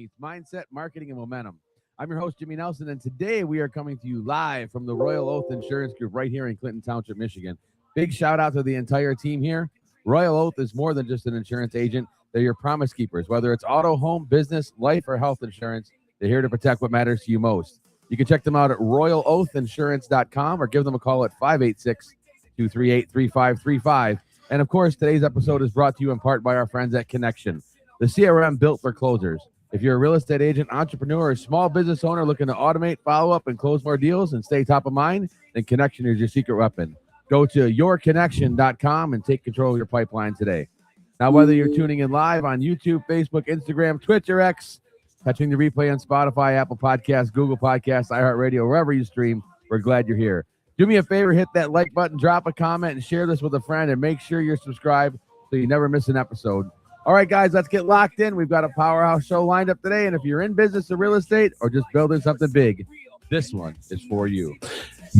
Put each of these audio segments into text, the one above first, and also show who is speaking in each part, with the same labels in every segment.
Speaker 1: meets mindset, marketing, and momentum. I'm your host, Jimmy Nelson, and today we are coming to you live from the Royal Oath Insurance Group right here in Clinton Township, Michigan. Big shout out to the entire team here. Royal Oath is more than just an insurance agent. They're your promise keepers. Whether it's auto, home, business, life, or health insurance, they're here to protect what matters to you most. You can check them out at royaloathinsurance.com or give them a call at 586-238-3535. And of course, today's episode is brought to you in part by our friends at Connection, the CRM built for closers. If you're a real estate agent, entrepreneur, or small business owner looking to automate, follow up, and close more deals and stay top of mind, then Connection is your secret weapon. Go to yourconnection.com and take control of your pipeline today. Now, whether you're tuning in live on YouTube, Facebook, Instagram, Twitch, or X, catching the replay on Spotify, Apple Podcasts, Google Podcasts, iHeart Radio, wherever you stream, we're glad you're here. Do me a favor, hit that like button, drop a comment, and share this with a friend, and make sure you're subscribed so you never miss an episode. All right, guys, let's get locked in. We've got a powerhouse show lined up today, and if you're in business or real estate or just building something big, this one is for you.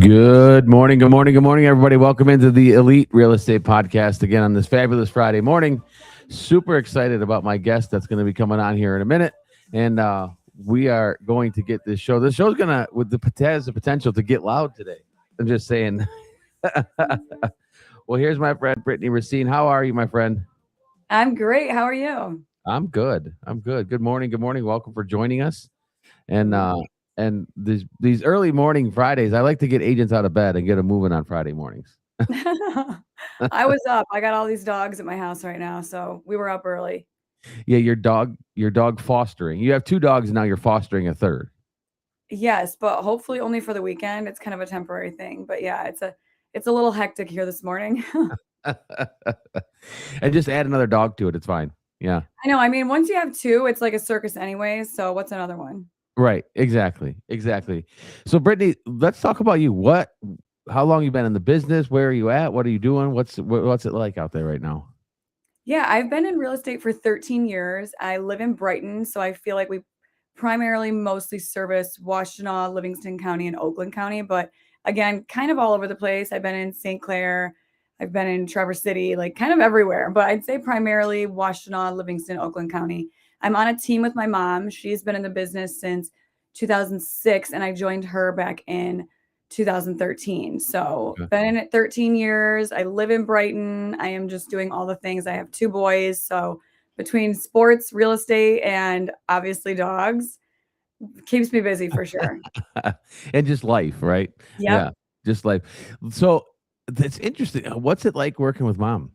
Speaker 1: Good morning, everybody. Welcome into the Elite Real Estate Podcast again on this fabulous Friday morning. Super excited about my guest that's going to be coming on here in a minute, and we are going to get this show. This show's going to, has the potential to get loud today. I'm just saying. Well, here's my friend, Brittany Racine. How are you, my friend?
Speaker 2: I'm great. How are you?
Speaker 1: I'm good. Good morning. Welcome for joining us. And these early morning Fridays, I like to get agents out of bed and get them moving on Friday mornings.
Speaker 2: I was up. I got all these dogs at my house right now, so we were up early.
Speaker 1: Yeah, your dog fostering. You have two dogs now. You're fostering a third.
Speaker 2: Yes, but hopefully only for the weekend. It's kind of a temporary thing, but yeah, it's a little hectic here this morning.
Speaker 1: And just add another dog to it. It's fine. Yeah.
Speaker 2: I know. I mean, once you have two, it's like a circus anyways. So what's another one?
Speaker 1: Right. Exactly. So Brittany, let's talk about you. How long you been in the business? Where are you at? What are you doing? What's it like out there right now?
Speaker 2: Yeah, I've been in real estate for 13 years. I live in Brighton, so I feel like we primarily mostly service Washtenaw, Livingston County, and Oakland County, but again, kind of all over the place. I've been in St. Clair, I've been in Traverse City, like kind of everywhere, but I'd say primarily Washtenaw, Livingston, Oakland County. I'm on a team with my mom. She's been in the business since 2006, and I joined her back in 2013. So been in it 13 years. I live in Brighton. I am just doing all the things. I have two boys. So between sports, real estate, and obviously dogs, keeps me busy for sure.
Speaker 1: And just life, right?
Speaker 2: Yep.
Speaker 1: Yeah, just life. So that's interesting. What's it like working with mom?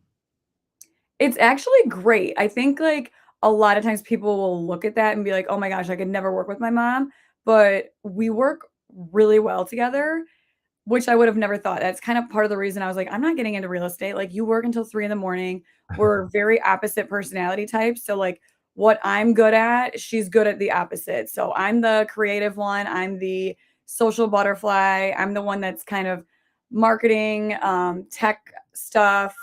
Speaker 2: It's actually great. I think like a lot of times people will look at that and be like, oh my gosh, I could never work with my mom. But we work really well together, which I would have never thought. That's kind of part of the reason I was like, I'm not getting into real estate. Like you work until 3 a.m. We're very opposite personality types. So like what I'm good at, she's good at the opposite. So I'm the creative one. I'm the social butterfly. I'm the one that's kind of marketing, tech stuff.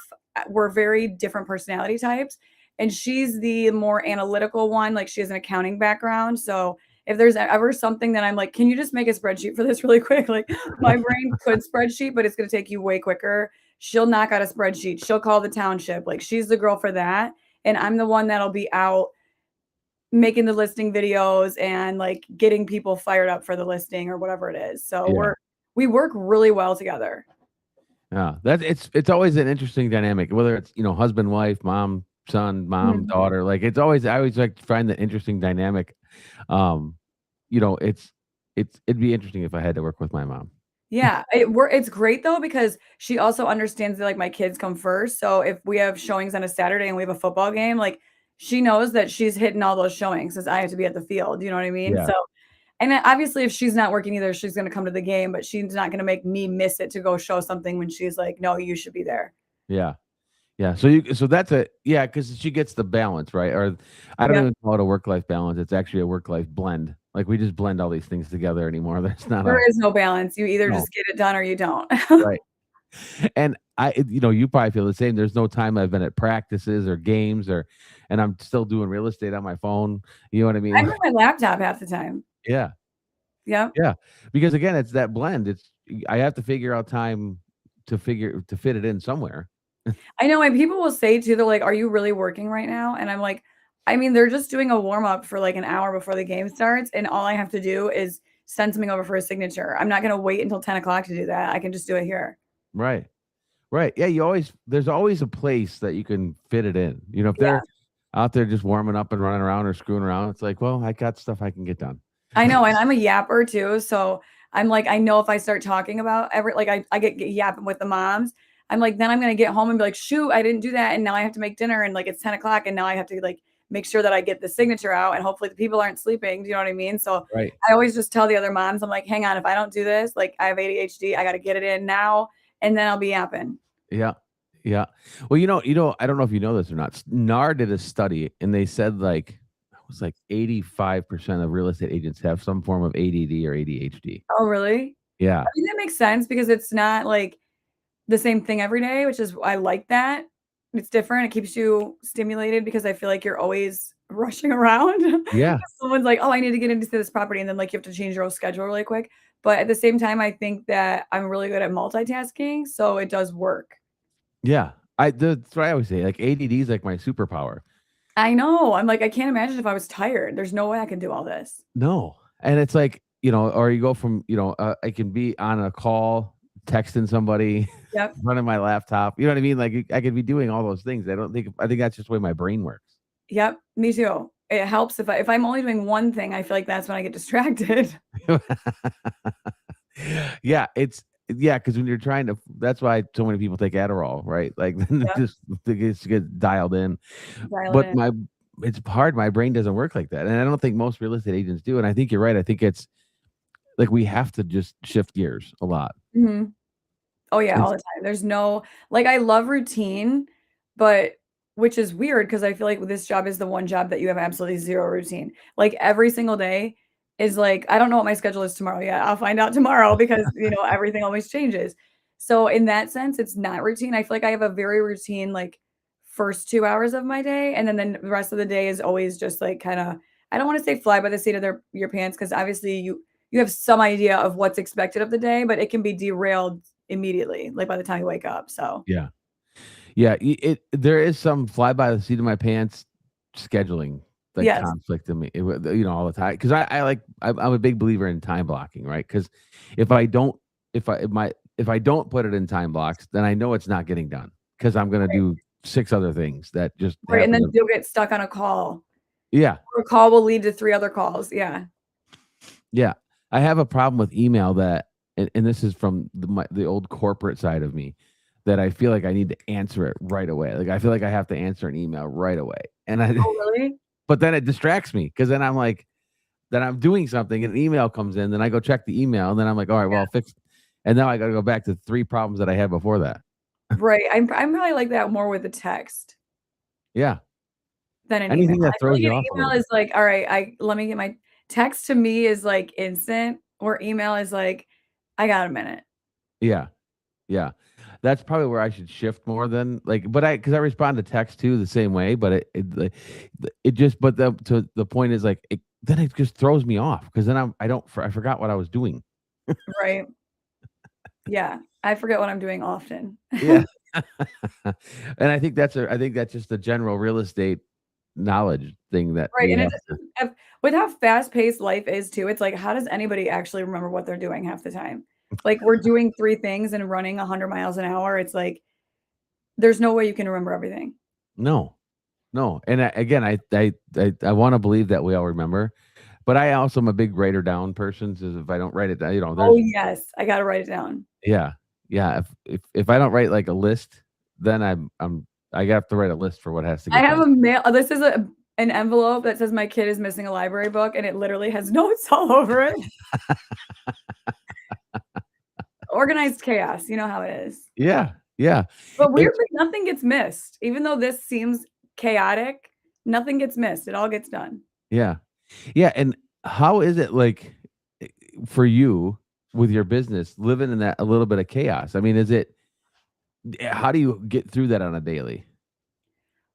Speaker 2: We're very different personality types. And she's the more analytical one. Like she has an accounting background. So if there's ever something that I'm like, can you just make a spreadsheet for this really quick? Like my brain could spreadsheet, but it's going to take you way quicker. She'll knock out a spreadsheet. She'll call the township. Like she's the girl for that. And I'm the one that'll be out making the listing videos and like getting people fired up for the listing or whatever it is. So we work really well together.
Speaker 1: Yeah, it's always an interesting dynamic, whether it's, husband, wife, mom, son, mom, daughter. Like I always like to find the interesting dynamic. It'd be interesting if I had to work with my mom.
Speaker 2: Yeah, it's great though, because she also understands that like my kids come first. So if we have showings on a Saturday and we have a football game, like she knows that she's hitting all those showings since I have to be at the field. You know what I mean?
Speaker 1: Yeah.
Speaker 2: So, and then obviously if she's not working either, she's going to come to the game, but she's not going to make me miss it to go show something when she's like, no, you should be there.
Speaker 1: Yeah. Yeah. So that's because she gets the balance, right? Or I don't even call it a work-life balance. It's actually a work-life blend. Like we just blend all these things together anymore. There
Speaker 2: is no balance. You either just get it done or you don't.
Speaker 1: Right. And you probably feel the same. There's no time I've been at practices or games and I'm still doing real estate on my phone. You know what I mean?
Speaker 2: I'm on my laptop half the time.
Speaker 1: Yeah.
Speaker 2: Yeah.
Speaker 1: Yeah. Because again, it's that blend. I have to figure out time to fit it in somewhere.
Speaker 2: I know. And people will say too, they're like, are you really working right now? And I'm like, I mean, they're just doing a warm up for like an hour before the game starts, and all I have to do is send something over for a signature. I'm not gonna wait until 10 o'clock to do that. I can just do it here.
Speaker 1: Right. Right. Yeah, there's always a place that you can fit it in. If
Speaker 2: Yeah.
Speaker 1: they're out there just warming up and running around or screwing around, it's like, well, I got stuff I can get done.
Speaker 2: I know, and I'm a yapper too, so I'm like, I know if I start talking about I get yapping with the moms, I'm like, then I'm gonna get home and be like, "Shoot, I didn't do that, and now I have to make dinner, and, like, it's 10 o'clock, and now I have to, like, make sure that I get the signature out, and hopefully the people aren't sleeping." Do you know what I mean? So,
Speaker 1: Right.
Speaker 2: I always just tell the other moms, I'm like, "Hang on, if I don't do this, like, I have ADHD, I gotta get it in now, and then I'll be yapping."
Speaker 1: Yeah. Yeah. Well, I don't know if you know this or not. NAR did a study and they said like it was like 85% of real estate agents have some form of ADD or ADHD.
Speaker 2: Oh, really?
Speaker 1: Yeah.
Speaker 2: I mean, that makes sense because it's not, like, the same thing every day, which is I like that. It's different. It keeps you stimulated because I feel like you're always rushing around.
Speaker 1: Yeah.
Speaker 2: Someone's like, "Oh, I need to get into this property," and then, like, you have to change your whole schedule really quick. But at the same time, I think that I'm really good at multitasking, so it does work.
Speaker 1: Yeah. That's what I always say. Like ADD is like my superpower.
Speaker 2: I know. I'm like, I can't imagine if I was tired. There's no way I can do all this.
Speaker 1: No. And it's like, or you go from, I can be on a call, texting somebody,
Speaker 2: Yep.
Speaker 1: running my laptop. You know what I mean? Like I could be doing all those things. I think that's just the way my brain works.
Speaker 2: Yep. Me too. It helps if I'm only doing one thing, I feel like that's when I get distracted.
Speaker 1: Yeah, yeah, because when you're trying to that's why so many people take Adderall, right? Like, then it
Speaker 2: Yep.
Speaker 1: just they just get dialed in.
Speaker 2: Dial it
Speaker 1: But
Speaker 2: in.
Speaker 1: it's hard, my brain doesn't work like that, and I don't think most real estate agents do, and I think you're right, I think it's like, we have to just shift gears a lot.
Speaker 2: Mhm. Oh, yeah, all
Speaker 1: It's
Speaker 2: the time. There's no like, I love routine, but which is weird because I feel like this job is the one job that you have absolutely 0 routine. Like, every single day is like, I don't know what my schedule is tomorrow yet. I'll find out tomorrow because, everything always changes. So, in that sense, it's not routine. I feel like I have a very routine, like, first 2 hours of my day, and then the rest of the day is always just, like, kinda I don't wanna say fly by the seat of your pants because obviously you have some idea of what's expected of the day, but it can be derailed immediately, like, by the time you wake up, so
Speaker 1: yeah. Yeah, there is some fly by the seat of my pants scheduling, like,
Speaker 2: yes,
Speaker 1: conflict in me, all the time, 'cause I'm a big believer in time blocking, right? Because if I don't if I don't put it in time blocks, then I know it's not getting done because 'cause I'm gonna
Speaker 2: right,
Speaker 1: do 6 other things that just
Speaker 2: right, and
Speaker 1: happen
Speaker 2: then
Speaker 1: to.
Speaker 2: you'll get stuck on a call,
Speaker 1: Yeah,
Speaker 2: or a call will lead to 3 other calls, yeah.
Speaker 1: yeah. I have a problem with email that and this is from the old corporate side of me, that I feel like I need to answer it right away. Like, I feel like I have to answer an email right away, and I
Speaker 2: Oh, really?
Speaker 1: but then it distracts me because then I'm like then I'm doing something and an email comes in, then I go check the email, and then I'm like, "All right, well,
Speaker 2: Yeah,
Speaker 1: I'll fix," and now I gotta go back to 3 problems that I had before that.
Speaker 2: right, I'm probably like that more with the text
Speaker 1: Yeah.
Speaker 2: than an email.
Speaker 1: Anything
Speaker 2: I
Speaker 1: that
Speaker 2: feel
Speaker 1: throws
Speaker 2: like
Speaker 1: you
Speaker 2: an
Speaker 1: off a little
Speaker 2: email
Speaker 1: bit.
Speaker 2: is like, "Alright, I let me get my" text to me is, like, instant, or email is like, "I got a minute."
Speaker 1: Yeah, yeah. That's probably where I should shift more than, like, but because I respond to text too the same way, but it just but the point is, like, then it just throws me off because then I forgot what I was doing.
Speaker 2: Right, yeah, I forget what I'm doing often.
Speaker 1: Yeah. And I think that's just a general real estate knowledge thing that
Speaker 2: Right,
Speaker 1: we
Speaker 2: and it
Speaker 1: have
Speaker 2: just
Speaker 1: to.
Speaker 2: doesn't have with how fast-paced life is too, it's like, how does anybody actually remember what they're doing half the time? Like, we're doing 3 things and running 100 miles an hour, it's like, there's no way you can remember everything.
Speaker 1: No, no, and again, I wanna believe that we all remember, but I also am a big writer down person, so if I don't write it down,
Speaker 2: Oh,
Speaker 1: there's
Speaker 2: yes, I gotta write it down.
Speaker 1: yeah, yeah, if I don't write, like, a list, then I have to write a list for what has to
Speaker 2: I
Speaker 1: get
Speaker 2: have
Speaker 1: done.
Speaker 2: a mail this is an envelope that says my kid is missing a library book, and it literally has notes all over it. Organized chaos, you know how it is.
Speaker 1: Yeah, yeah,
Speaker 2: But
Speaker 1: it's
Speaker 2: weirdly, nothing gets missed. Even though this seems chaotic, nothing gets missed, it all gets done.
Speaker 1: yeah, yeah, and how is it, like, for you with your business living in that a little bit of chaos? I mean, how do you get through that on a daily?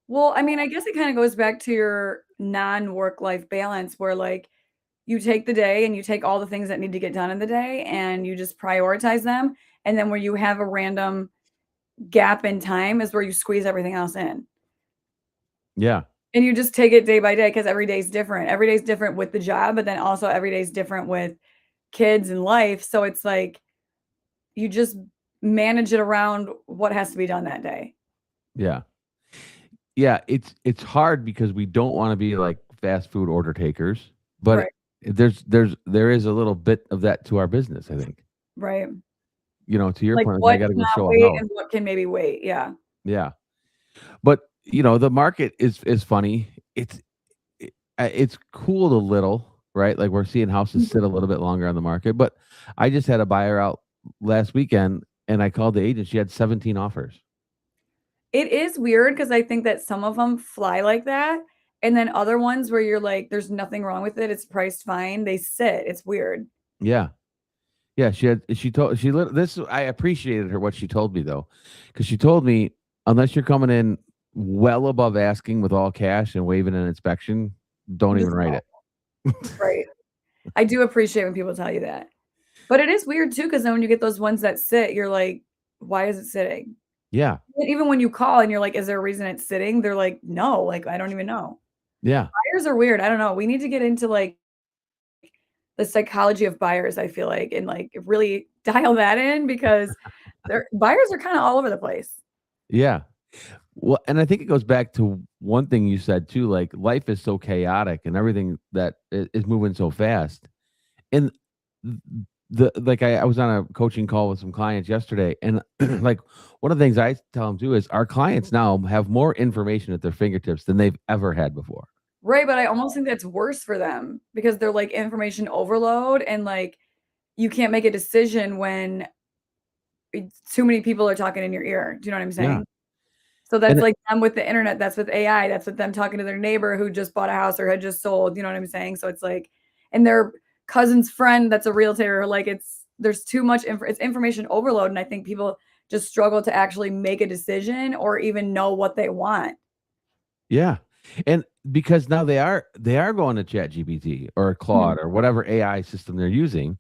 Speaker 2: Well, I mean, I guess it kinda goes back to your non-work life balance where, like, you take the day and you take all the things that need to get done in the day and you just prioritize them, and then where you have a random gap in time is where you squeeze everything else in.
Speaker 1: Yeah.
Speaker 2: And you just take it day by day because every day's different. Every day's different with the job, but then also every day's different with kids and life. So it's like you just manage it around what has to be done that day.
Speaker 1: Yeah. Yeah, it's hard because we don't wanna be like fast food order takers, but
Speaker 2: Right.
Speaker 1: there is a little bit of that to our business, I think.
Speaker 2: Right.
Speaker 1: To your
Speaker 2: Like
Speaker 1: point, like, I
Speaker 2: what
Speaker 1: gotta go
Speaker 2: cannot
Speaker 1: show a
Speaker 2: wait
Speaker 1: house.
Speaker 2: and what can maybe wait. Yeah.
Speaker 1: Yeah. But, the market is funny. It's cooled a little, right? Like, we're seeing houses sit a little bit longer on the market, but I just had a buyer out last weekend, and I called the agent, she had 17 offers.
Speaker 2: It is weird because I think that some of them fly like that, and then other ones where you're like, "There's nothing wrong with it, it's priced fine," they sit, it's weird.
Speaker 1: Yeah. Yeah, she told she lit this I appreciated her what she told me though, because she told me, "Unless you're coming in well above asking with all cash and waiving an inspection, don't even
Speaker 2: Just
Speaker 1: write
Speaker 2: no.
Speaker 1: it."
Speaker 2: Right. I do appreciate when people tell you that. But it is weird too, because then when you get those ones that sit, you're like, "Why is it sitting?"
Speaker 1: Yeah,
Speaker 2: And even when you call and you're like, "Is there a reason it's sitting?" They're like, "No," like, "I don't even know."
Speaker 1: yeah,
Speaker 2: Buyers are weird, I don't know, we need to get into, like, the psychology of buyers, I feel like, and, like, really dial that in because buyers are kinda all over the place.
Speaker 1: yeah. Well, and I think it goes back to one thing you said too, like, life is so chaotic and everything that is moving so fast. And th I was on a coaching call with some clients yesterday, and, like, one of the things I tell them too is our clients now have more information at their fingertips than they've ever had before.
Speaker 2: Right, but I almost think that's worse for them because they're, like, information overload and, like, you can't make a decision when too many people are talking in your ear. Do you know what I'm
Speaker 1: Yeah,
Speaker 2: saying? So that's
Speaker 1: and
Speaker 2: like them with the internet, that's with AI, that's with them talking to their neighbor who just bought a house or had just sold, you know what I'm saying? So it's like and their cousin's friend that's a realtor, like, there's too much it's information overload, and I think people just struggle to actually make a decision or even know what they want.
Speaker 1: yeah, and because now they are going to ChatGPT or
Speaker 2: Mhm.
Speaker 1: Claude or whatever AI system they're using,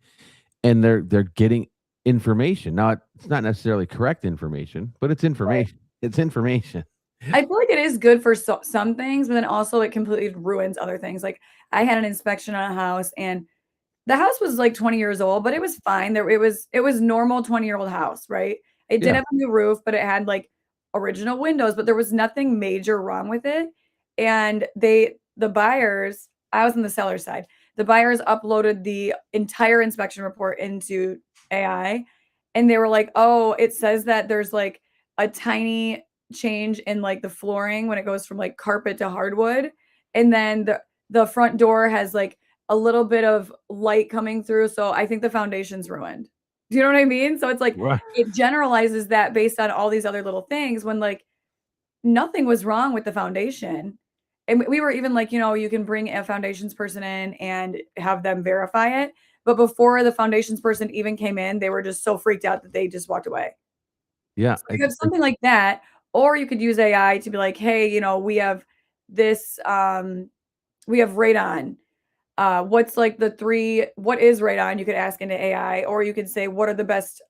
Speaker 1: and they're getting information. Now, it's not necessarily correct information, but it's
Speaker 2: Right.
Speaker 1: information. It's information.
Speaker 2: I feel like it is good for some things, but then also it completely ruins other things. Like, I had an inspection on a house, and the house was, like, 20 years old, but it was fine. It was normal 20-year-old house, right? It did
Speaker 1: Yeah,
Speaker 2: have a new roof, but it had, like, original windows, but there was nothing major wrong with it, and the buyers I was on the seller side. The buyers uploaded the entire inspection report into AI, and they were like, "Oh, it says that there's, like, a tiny change in, like, the flooring when it goes from, like, carpet to hardwood, and then the front door has, like, a little bit of light coming through, so I think the foundation's ruined." Do you know what I mean? So it's like,
Speaker 1: right.
Speaker 2: it generalizes that based on all these other little things when, like, nothing was wrong with the foundation. And we were even like, you can bring a foundations person in and have them verify it, but before the foundations person even came in, they were just so freaked out that they just walked away.
Speaker 1: Yeah,
Speaker 2: So you have something like that, or you could use AI to be like, "Hey, this, we have radon. What's like what is radon?" You could ask into AI, or you could say, "What are the best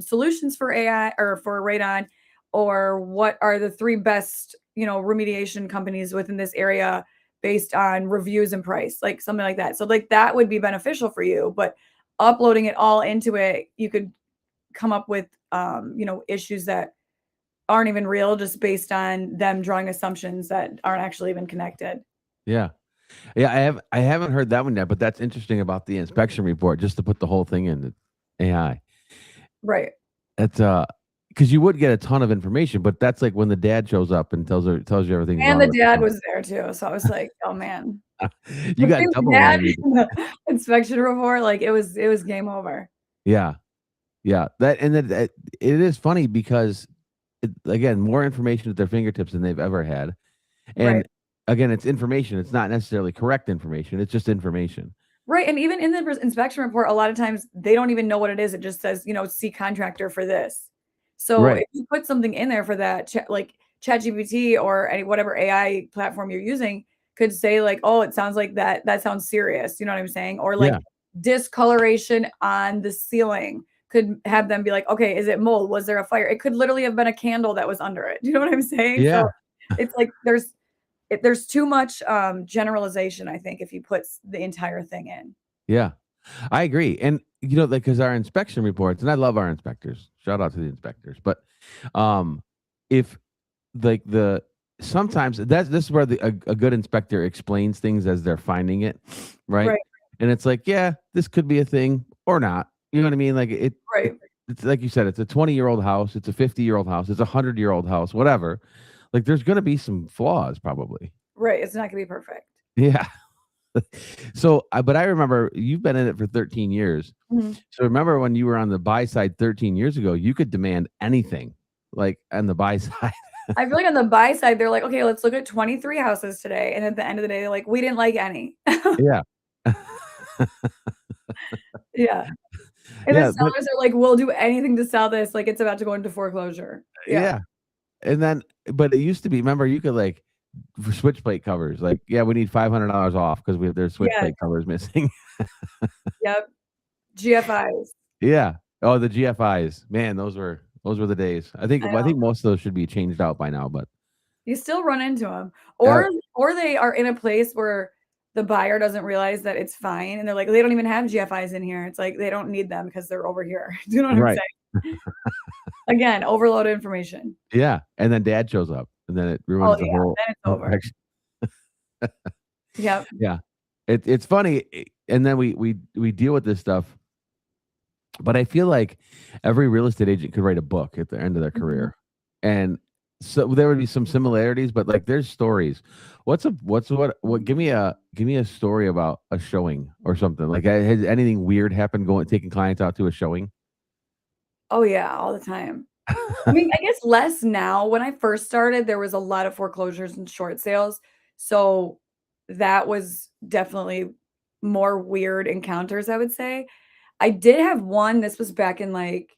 Speaker 2: solutions for AI or for radon? Or what are the three best, remediation companies within this area based on reviews and price?" Like something like that. So like that would be beneficial for you, but uploading it all into it, you could come up with issues that aren't even real just based on them drawing assumptions that aren't actually even connected.
Speaker 1: yeah. Yeah, I haven't heard that one yet, but that's interesting about the inspection report, just to put the whole thing into AI.
Speaker 2: Right.
Speaker 1: That's, because you would get a ton of information, but that's like when the dad shows up and tells you everything's
Speaker 2: And
Speaker 1: wrong
Speaker 2: the
Speaker 1: with the
Speaker 2: dad
Speaker 1: house.
Speaker 2: was there too, so I was like, "Oh, man."
Speaker 1: You got
Speaker 2: Between the
Speaker 1: double
Speaker 2: dad
Speaker 1: whammy.
Speaker 2: and the inspection report, like, it was game over.
Speaker 1: Yeah, yeah. That it is funny because again, more information at their fingertips than they've ever had,
Speaker 2: Right.
Speaker 1: and again, it's information. It's not necessarily correct information. It's just information.
Speaker 2: Right, and even in the inspection report, a lot of times, they don't even know what it is, it just says, "See contractor for this." So,
Speaker 1: Right.
Speaker 2: if you put something in there for that, like, ChatGPT or any whatever AI platform you're using could say, like, "Oh, it sounds like that sounds serious," you know what I'm saying? Or, like,
Speaker 1: Yeah.
Speaker 2: discoloration on the ceiling could have them be like, "Okay, is it mold? Was there a fire?" It could literally have been a candle that was under it, do you know what I'm saying?
Speaker 1: Yeah.
Speaker 2: So, it's like there's too much generalization, I think, if you put the entire thing in.
Speaker 1: Yeah. I agree. And like because our inspection reports, and I love our inspectors. Shout out to the inspectors. But um if like the sometimes this is where a good inspector explains things as they're finding it, right?
Speaker 2: Right,
Speaker 1: And it's like, yeah, this could be a thing or not. You know what I mean? Like
Speaker 2: right,
Speaker 1: it's like you said, it's a 20-year-old house, it's a 50-year-old house, it's a 100-year-old house, whatever. Like there's gonna be some flaws probably.
Speaker 2: right. It's not gonna be perfect.
Speaker 1: Yeah. So, but I remember you've been in it for 13 years.
Speaker 2: Mhm.
Speaker 1: So remember when you were on the buy side 13 years ago, you could demand anything, like on the buy side.
Speaker 2: I feel like on the buy side, they're like, okay, let's look at 23 houses today. And at the end of the day, they're like, we didn't like any.
Speaker 1: Yeah.
Speaker 2: Yeah. And the
Speaker 1: Yeah, but
Speaker 2: sellers are like, we'll do anything to sell this. Like it's about to go into foreclosure. Yeah.
Speaker 1: yeah. And then but it used to be, remember you could like for switch plate covers, like, yeah, we need $500 off because there's switch
Speaker 2: Yes.
Speaker 1: plate covers missing.
Speaker 2: Yep. GFIs.
Speaker 1: Yeah. Oh, the GFIs. Man, those were the days. I think
Speaker 2: I
Speaker 1: I
Speaker 2: know.
Speaker 1: think most of those should be changed out by now, but
Speaker 2: You still run into them.
Speaker 1: uh,
Speaker 2: Or they are in a place where the buyer doesn't realize that it's fine. And they're like, they don't even have GFIs in here. It's like they don't need them because they're over here. Do you know what I'm
Speaker 1: right.
Speaker 2: saying? Again, overloaded information.
Speaker 1: Yeah. And then dad shows up and then it
Speaker 2: Oh
Speaker 1: ruins the
Speaker 2: yeah, then it's
Speaker 1: whole
Speaker 2: over.
Speaker 1: picture.
Speaker 2: Yep.
Speaker 1: Yeah. It's funny, and then we deal with this stuff, but I feel like every real estate agent could write a book at the end of their
Speaker 2: Mhm.
Speaker 1: career, and so there would be some similarities, but like there's stories. What? Give me a story about a showing or something. Like, has anything weird happened going taking clients out to a showing?
Speaker 2: Oh yeah, all the time. I mean, I guess less now. When I first started, there was a lot of foreclosures and short sales. So that was definitely more weird encounters, I would say. I did have one, this was back in like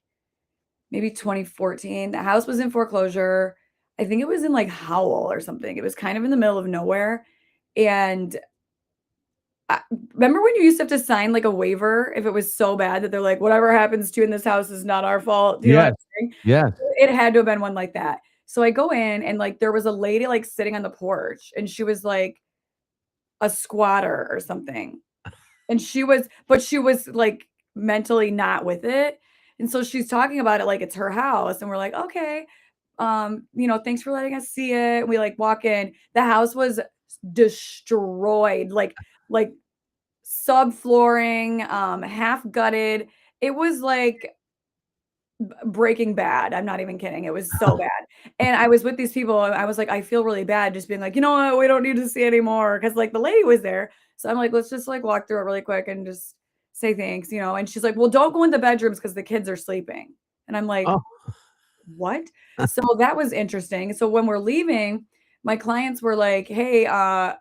Speaker 2: maybe 2014. The house was in foreclosure. I think it was in like Howell or something. It was kind of in the middle of nowhere. And I remember when you used to have to sign like a waiver if it was so bad that they're like, whatever happens to you in this house is not our fault. Do you know what I'm
Speaker 1: Yes,
Speaker 2: saying?
Speaker 1: yes.
Speaker 2: It had to have been one like that. So I go in and like there was a lady like sitting on the porch and she was like a squatter or something. And she was like mentally not with it. And so she's talking about it like it's her house. And we're like, okay, thanks for letting us see it. We like walk in. The house was destroyed, like subflooring, half gutted. It was like Breaking Bad. I'm not even kidding. It was so bad. And I was with these people and I was like, I feel really bad just being like, you know what, we don't need to see anymore. Cause like the lady was there. So I'm like, let's just like walk through it really quick and just say thanks, And she's like, well, don't go in the bedrooms because the kids are sleeping. And I'm like,
Speaker 1: Oh,
Speaker 2: what? So that was interesting. So when we're leaving, my clients were like, "Hey, I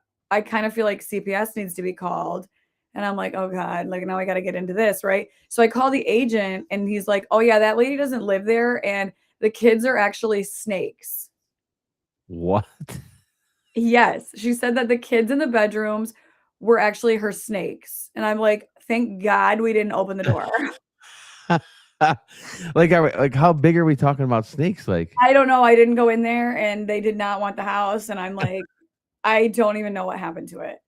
Speaker 2: kind of feel like CPS needs to be called." And I'm like, "Oh God, like now I got to get into this, right?" So I call the agent and he's like, "Oh yeah, that lady doesn't live there and the kids are actually snakes."
Speaker 1: what?
Speaker 2: Yes, she said that the kids in the bedrooms were actually her snakes. And I'm like, "Thank God we didn't open the door."
Speaker 1: Like how big are we talking about snakes? Like,
Speaker 2: I don't know. I didn't go in there and they did not want the house and I'm like, I don't even know what happened to it.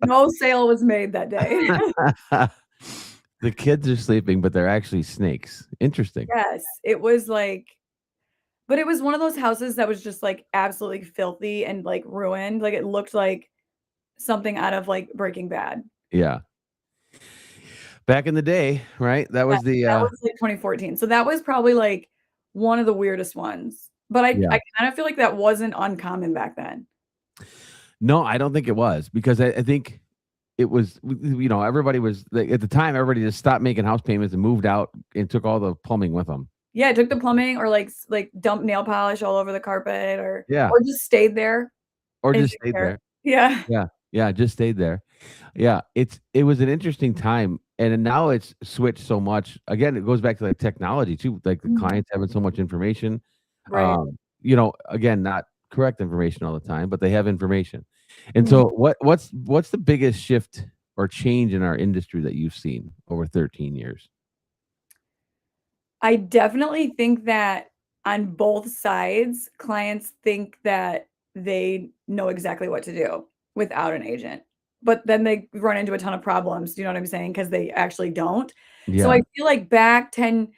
Speaker 2: No sale was made that day.
Speaker 1: the kids are sleeping, but they're actually snakes. Interesting.
Speaker 2: Yes, it was like but it was one of those houses that was just, like, absolutely filthy and, like, ruined, like, it looked like something out of, like, Breaking Bad.
Speaker 1: Yeah. Back in the day, right? That
Speaker 2: Yeah,
Speaker 1: was the
Speaker 2: that was, like, 2014, so that was probably, like, one of the weirdest ones, but
Speaker 1: yeah.
Speaker 2: I kinda feel like that wasn't uncommon back then.
Speaker 1: No, I don't think it was because I think it was everybody was like, at the time everybody just stopped making house payments and moved out and took all the plumbing with them.
Speaker 2: Yeah, it took the plumbing or, like, dumped nail polish all over the carpet
Speaker 1: Yeah.
Speaker 2: or just stayed there
Speaker 1: Or
Speaker 2: and
Speaker 1: just
Speaker 2: didn't
Speaker 1: stayed
Speaker 2: care.
Speaker 1: there.
Speaker 2: Yeah.
Speaker 1: Yeah. Yeah, just stayed there. Yeah, it was an interesting time, and then now it's switched so much. Again, it goes back to, like, technology too, like, the
Speaker 2: Mhm.
Speaker 1: clients having so much information.
Speaker 2: Right.
Speaker 1: Again, not correct information all the time, but they have information. And
Speaker 2: Mhm.
Speaker 1: so what's the biggest shift or change in our industry that you've seen over 13 years?
Speaker 2: I definitely think that on both sides, clients think that they know exactly what to do without an agent. But then they run into a ton of problems, you know what I'm saying? Because they actually don't. So
Speaker 1: Yeah.
Speaker 2: I feel like back 10,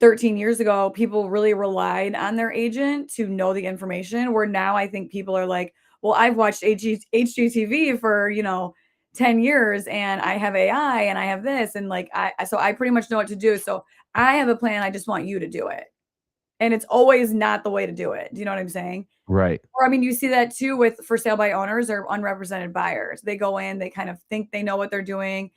Speaker 2: 13 years ago, people really relied on their agent to know the information, where now I think people are like, well, I've watched HGTV for, 10 years and I have AI and I have this and like so I pretty much know what to do. So I have a plan. I just want you to do it. And it's always not the way to do it. Do you know what I'm saying?
Speaker 1: Right.
Speaker 2: Or I mean, you see that too with for sale by owners or unrepresented buyers. They go in, they kind of think they know what they're doing,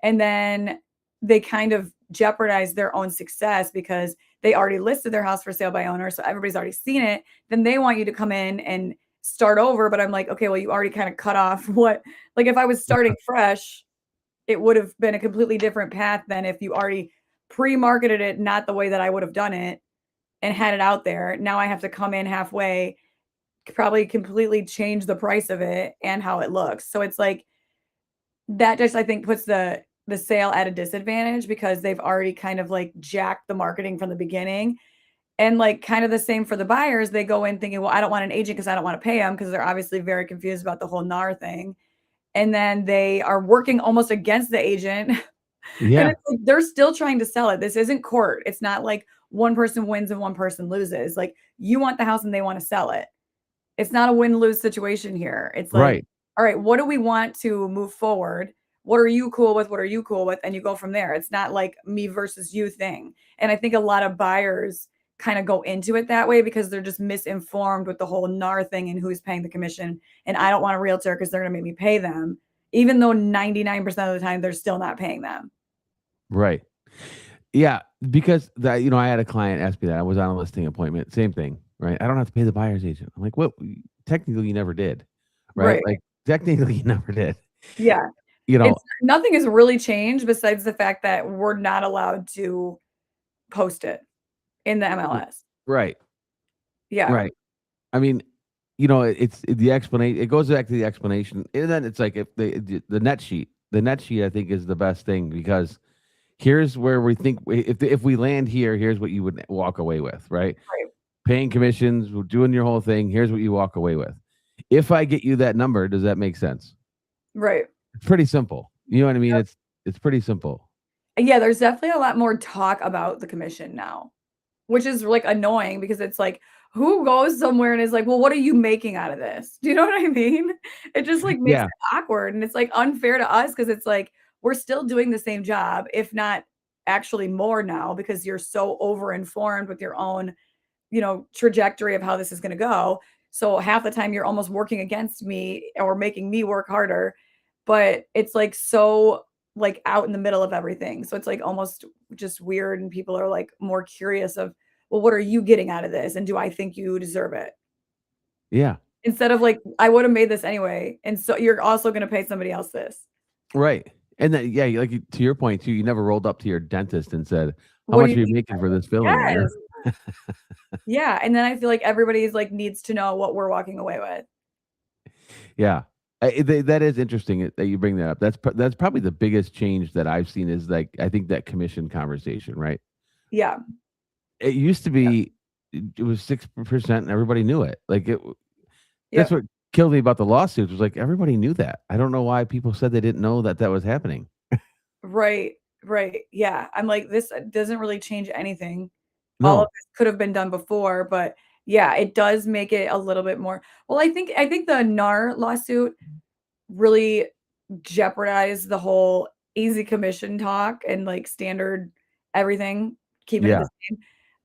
Speaker 2: and then they kind of jeopardize their own success because they already listed their house for sale by owner, so everybody's already seen it. Then they want you to come in and start over, but I'm like, okay, well, you already kind of cut off what, like if I was starting fresh, it would have been a completely different path than if you already pre-marketed it not the way that I would have done it and had it out there. Now I have to come in halfway, probably completely change the price of it and how it looks. So it's like that just I think puts the sale at a disadvantage because they've already kind of like jacked the marketing from the beginning. And like kind of the same for the buyers, they go in thinking, well, I don't want an agent because I don't want to pay them because they're obviously very confused about the whole NAR thing. And then they are working almost against the agent. And
Speaker 1: Yeah.
Speaker 2: it's like they're still trying to sell it. This isn't court. It's not like one person wins and one person loses. Like you want the house and they want to sell it. It's not a win-lose situation here. It's like,
Speaker 1: Right.
Speaker 2: all right, what do we want to move forward? What are you cool with? What are you cool with? And you go from there. It's not like me versus you thing. And I think a lot of buyers kind of go into it that way because they're just misinformed with the whole NAR thing and who's paying the commission. And I don't want a realtor because they're going to make me pay them, even though 99% of the time they're still not paying them.
Speaker 1: Right. Yeah, because that I had a client ask me that. I was on a listing appointment, same thing, right? I don't have to pay the buyer's agent. I'm like, "Well, technically you never did." Right?
Speaker 2: Right.
Speaker 1: Like technically you never did.
Speaker 2: Yeah.
Speaker 1: You know,
Speaker 2: It's nothing has really changed besides the fact that we're not allowed to post it in the MLS.
Speaker 1: right.
Speaker 2: Yeah,
Speaker 1: Right. I mean, it's the explanation. It goes back to the explanation. And then it's like if the net sheet I think is the best thing because here's where we think if we land here, here's what you would walk away with, right?
Speaker 2: right,
Speaker 1: Paying commissions, doing your whole thing. Here's what you walk away with. If I get you that number, does that make sense?
Speaker 2: right.
Speaker 1: It's pretty simple. You know what I mean?
Speaker 2: Yep.
Speaker 1: It's pretty simple.
Speaker 2: Yeah, there's definitely a lot more talk about the commission now, which is, like, annoying because it's like, who goes somewhere and is like, "Well, what are you making out of this?" Do you know what I mean? It just, like, makes
Speaker 1: Yeah.
Speaker 2: it awkward, and it's, like, unfair to us because it's like, we're still doing the same job, if not actually more now because you're so overinformed with your own trajectory of how this is going to go. So half the time you're almost working against me or making me work harder, but it's like so like out in the middle of everything. So it's like almost just weird and people are like more curious of, well, what are you getting out of this? And do I think you deserve it?
Speaker 1: Yeah.
Speaker 2: Instead of like, I would have made this anyway. And so you're also going to pay somebody else this.
Speaker 1: Right. And then yeah, to your point too, you never rolled up to your dentist and said, "How
Speaker 2: What do
Speaker 1: much
Speaker 2: you
Speaker 1: are you
Speaker 2: think?
Speaker 1: making for this filling?"
Speaker 2: Yes. Yeah. And then I feel like everybody's like needs to know what we're walking away with.
Speaker 1: Yeah. That is interesting that you bring that up. That's probably the biggest change that I've seen is like I think that commission conversation, right?
Speaker 2: Yeah.
Speaker 1: It used to
Speaker 2: Yeah.
Speaker 1: be it was 6% and everybody knew it. That's
Speaker 2: Yep.
Speaker 1: what killed me about the lawsuits was like everybody knew that. I don't know why people said they didn't know that that was happening.
Speaker 2: Right, right, yeah, I'm like, this doesn't really change anything. All of
Speaker 1: No.
Speaker 2: this could have been done before, but yeah, it does make it a little bit more well, I think the NAR lawsuit really jeopardized the whole easy commission talk and, like, standard everything, keeping it the
Speaker 1: Yeah.
Speaker 2: same,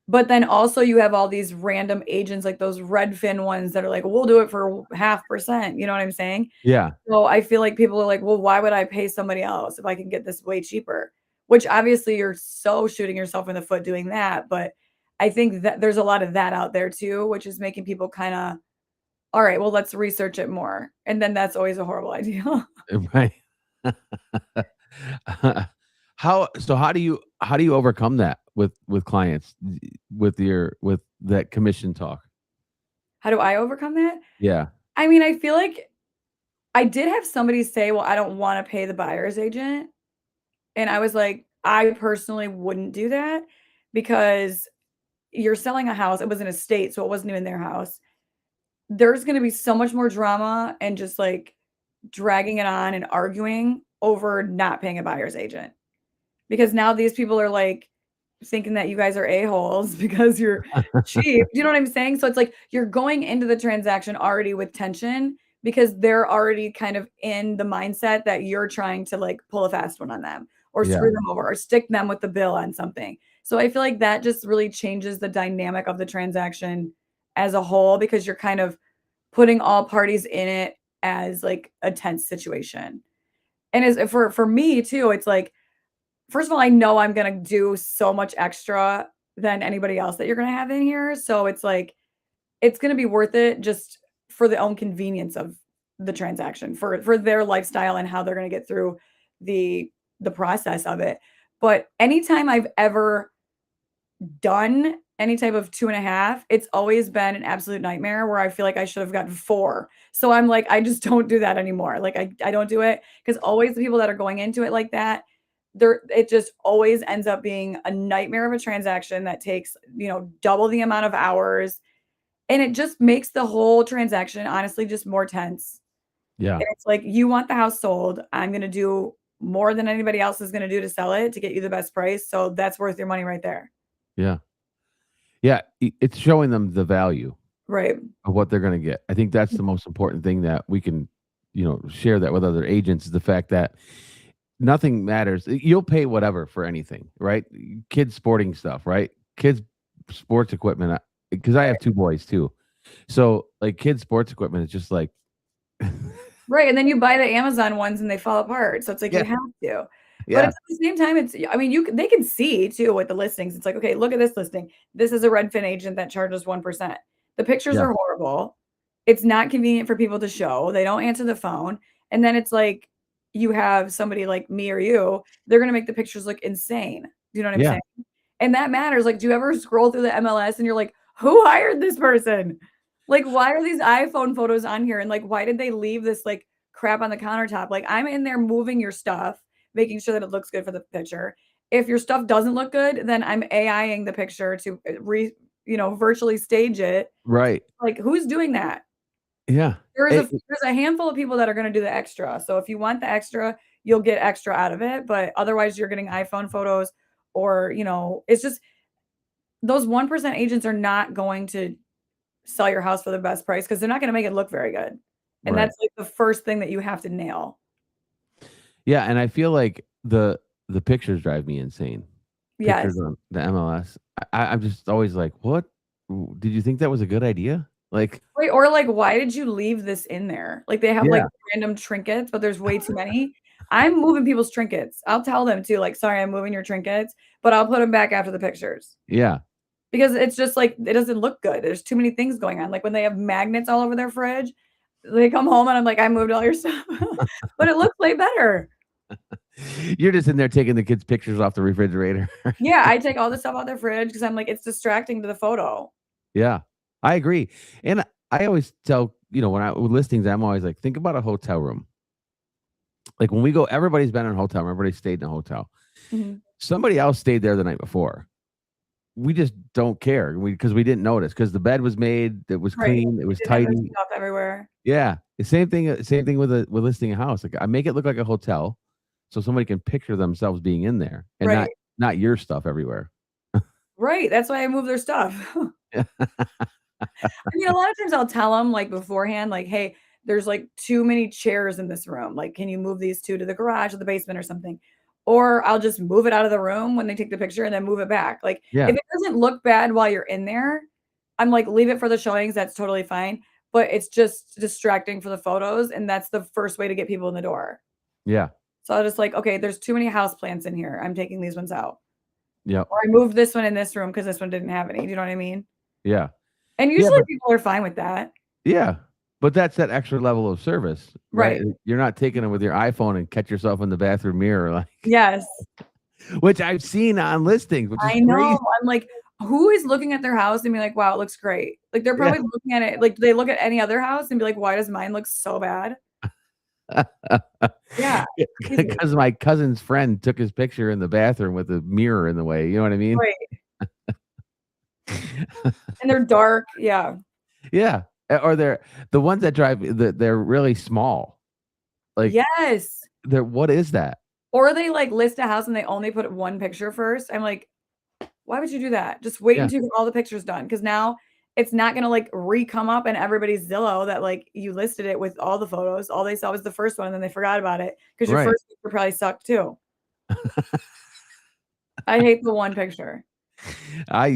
Speaker 2: but then also you have all these random agents, like those Redfin ones that are like, "We'll do it for half percent," you know what I'm saying?
Speaker 1: Yeah.
Speaker 2: So I feel like people are like, "Well, why would I pay somebody else if I can get this way cheaper?" Which obviously you're so shooting yourself in the foot doing that, but I think that there's a lot of that out there too, which is making people kinda, "All right, well, let's research it more." And then that's always a horrible idea.
Speaker 1: Right. How do you overcome that with clients with that commission talk?
Speaker 2: How do I overcome that?
Speaker 1: Yeah.
Speaker 2: I mean, I feel like I did have somebody say, "Well, I don't wanna pay the buyer's agent," and I was like, "I personally wouldn't do that because you're selling a house." It was an estate, so it wasn't even their house. there's gonna be so much more drama and just, like, dragging it on and arguing over not paying a buyer's agent. Because now these people are, like, thinking that you guys are a-holes because you're cheap. Do you know what I'm saying? So it's like you're going into the transaction already with tension because they're already kind of in the mindset that you're trying to, like, pull a fast one on them or
Speaker 1: Yeah.
Speaker 2: screw them over or stick them with the bill on something. So I feel like that just really changes the dynamic of the transaction as a whole because you're kind of putting all parties in it as, like, a tense situation. And as for me too, it's like, first of all, I know I'm gonna do so much extra than anybody else that you're gonna have in here, so it's like, it's gonna be worth it just for the own convenience of the transaction, for their lifestyle and how they're gonna get through the the process of it. But anytime I've ever done any type of 2.5, it's always been an absolute nightmare where I feel like I should have gotten 4. So I'm like, I just don't do that anymore. Like I don't do it because always the people that are going into it like that, it just always ends up being a nightmare of a transaction that takes, double the amount of hours. And it just makes the whole transaction honestly just more tense.
Speaker 1: Yeah.
Speaker 2: And it's like you want the house sold. I'm gonna do more than anybody else is gonna do to sell it to get you the best price. So that's worth your money right there.
Speaker 1: Yeah. Yeah. It's showing them the value
Speaker 2: Right.
Speaker 1: of what they're gonna get. I think that's the most important thing that we can, share that with other agents is the fact that nothing matters. You'll pay whatever for anything, right? Kids sporting stuff, right? Kids sports equipment, because I have 2 boys too. So, like, kids sports equipment is just like
Speaker 2: Right, and then you buy the Amazon ones and they fall apart, so it's like
Speaker 1: Yeah,
Speaker 2: you have to. But
Speaker 1: yeah,
Speaker 2: it's at the same time, I mean, they can see too with the listings. It's like, "Okay, look at this listing. This is a Redfin agent that charges 1%." The pictures
Speaker 1: yeah,
Speaker 2: are horrible. It's not convenient for people to show. They don't answer the phone, and then it's like you have somebody like me or you, they're gonna make the pictures look insane. Do you know what I'm
Speaker 1: yeah,
Speaker 2: saying? And that matters. Like, do you ever scroll through the MLS and you're like, "Who hired this person?" Like, why are these iPhone photos on here? And, like, why did they leave this, like, crap on the countertop? Like, I'm in there moving your stuff, making sure that it looks good for the picture. If your stuff doesn't look good, then I'm AIing the picture to, virtually stage it.
Speaker 1: right.
Speaker 2: Like, who's doing that?
Speaker 1: Yeah.
Speaker 2: There's a handful of people that are gonna do the extra. So if you want the extra, you'll get extra out of it, but otherwise you're getting iPhone photos or, it's just those 1% agents are not going to sell your house for the best price because 'cause they're not gonna make it look very good. And
Speaker 1: Right.
Speaker 2: that's, like, the first thing that you have to nail.
Speaker 1: Yeah, and I feel like the pictures drive me insane.
Speaker 2: Yes.
Speaker 1: Pictures on the MLS. I'm just always like, "What? Did you think that was a good idea?" Like
Speaker 2: Right, or, like, why did you leave this in there? Like, they have, like,
Speaker 1: Yeah,
Speaker 2: random trinkets, but there's way too many. I'm moving people's trinkets. I'll tell them too, like, "Sorry, I'm moving your trinkets, but I'll put them back after the pictures."
Speaker 1: yeah,
Speaker 2: Because it's just, like, it doesn't look good. There's too many things going on. Like, when they have magnets all over their fridge, they come home and I'm like, "I moved all your stuff." But it looks way better.
Speaker 1: You're just in there taking the kids' pictures off the refrigerator.
Speaker 2: Yeah, I take all the stuff out their fridge because 'cause I'm like, "It's distracting to the photo."
Speaker 1: Yeah, I agree, and I always tell when I with listings, I'm always like, "Think about a hotel room." Like, when we go everybody's been in a hotel room, everybody stayed in a hotel.
Speaker 2: Mhm.
Speaker 1: Somebody else stayed there the night before. We just don't care, because we didn't notice because the bed was made, it was
Speaker 2: Right.
Speaker 1: clean, it
Speaker 2: They
Speaker 1: was
Speaker 2: didn't have their
Speaker 1: tidy.
Speaker 2: stuff everywhere.
Speaker 1: Yeah, the same thing with listing a house. Like, I make it look like a hotel, so somebody can picture themselves being in there and not
Speaker 2: Right.
Speaker 1: not your stuff everywhere.
Speaker 2: Right, that's why I move their stuff. I mean, a lot of times I'll tell them, like, beforehand, like, "Hey, there's, like, too many chairs in this room, like, can you move these 2 to the garage or the basement or something?" Or I'll just move it out of the room when they take the picture and then move it back. Like,
Speaker 1: Yeah,
Speaker 2: if it doesn't look bad while you're in there, I'm like, "Leave it for the showings, that's totally fine," but it's just distracting for the photos, and that's the first way to get people in the door.
Speaker 1: yeah,
Speaker 2: So I'll just like, "Okay, there's too many house plants in here, I'm taking these ones out."
Speaker 1: yep,
Speaker 2: Or I moved this one in this room because this one didn't have any, do you know what I mean?
Speaker 1: yeah,
Speaker 2: And
Speaker 1: yeah,
Speaker 2: usually people are fine with that.
Speaker 1: yeah, but that's that extra level of service, right?
Speaker 2: Right.
Speaker 1: You're not taking it with your iPhone and catch yourself in the bathroom mirror, like
Speaker 2: Yes.
Speaker 1: which I've seen on listings, which is
Speaker 2: I know.
Speaker 1: crazy.
Speaker 2: I'm like, who is looking at their house and be like, "Wow, it looks great." Like, they're
Speaker 1: Yeah.
Speaker 2: probably looking at it like, they look at any other house and be like, "Why does mine look so bad?" Yeah, crazy.
Speaker 1: Because my cousin's friend took his picture in the bathroom with the mirror in the way, you know what I mean?
Speaker 2: Right. And they're dark. Yeah.
Speaker 1: Yeah, Or they're the ones that drive they're really small. Like,
Speaker 2: Yes.
Speaker 1: what is that?
Speaker 2: Or they, like, list a house and they only put one picture first. I'm like, "Why would you do that? Just wait
Speaker 1: Yeah,
Speaker 2: until you get all the pictures done, because now it's not gonna, like, re-come up in everybody's Zillow that, like, you listed it with all the photos. All they saw was the first one, and then they forgot about it because your
Speaker 1: right.
Speaker 2: first picture probably sucked too." I hate the one picture.
Speaker 1: I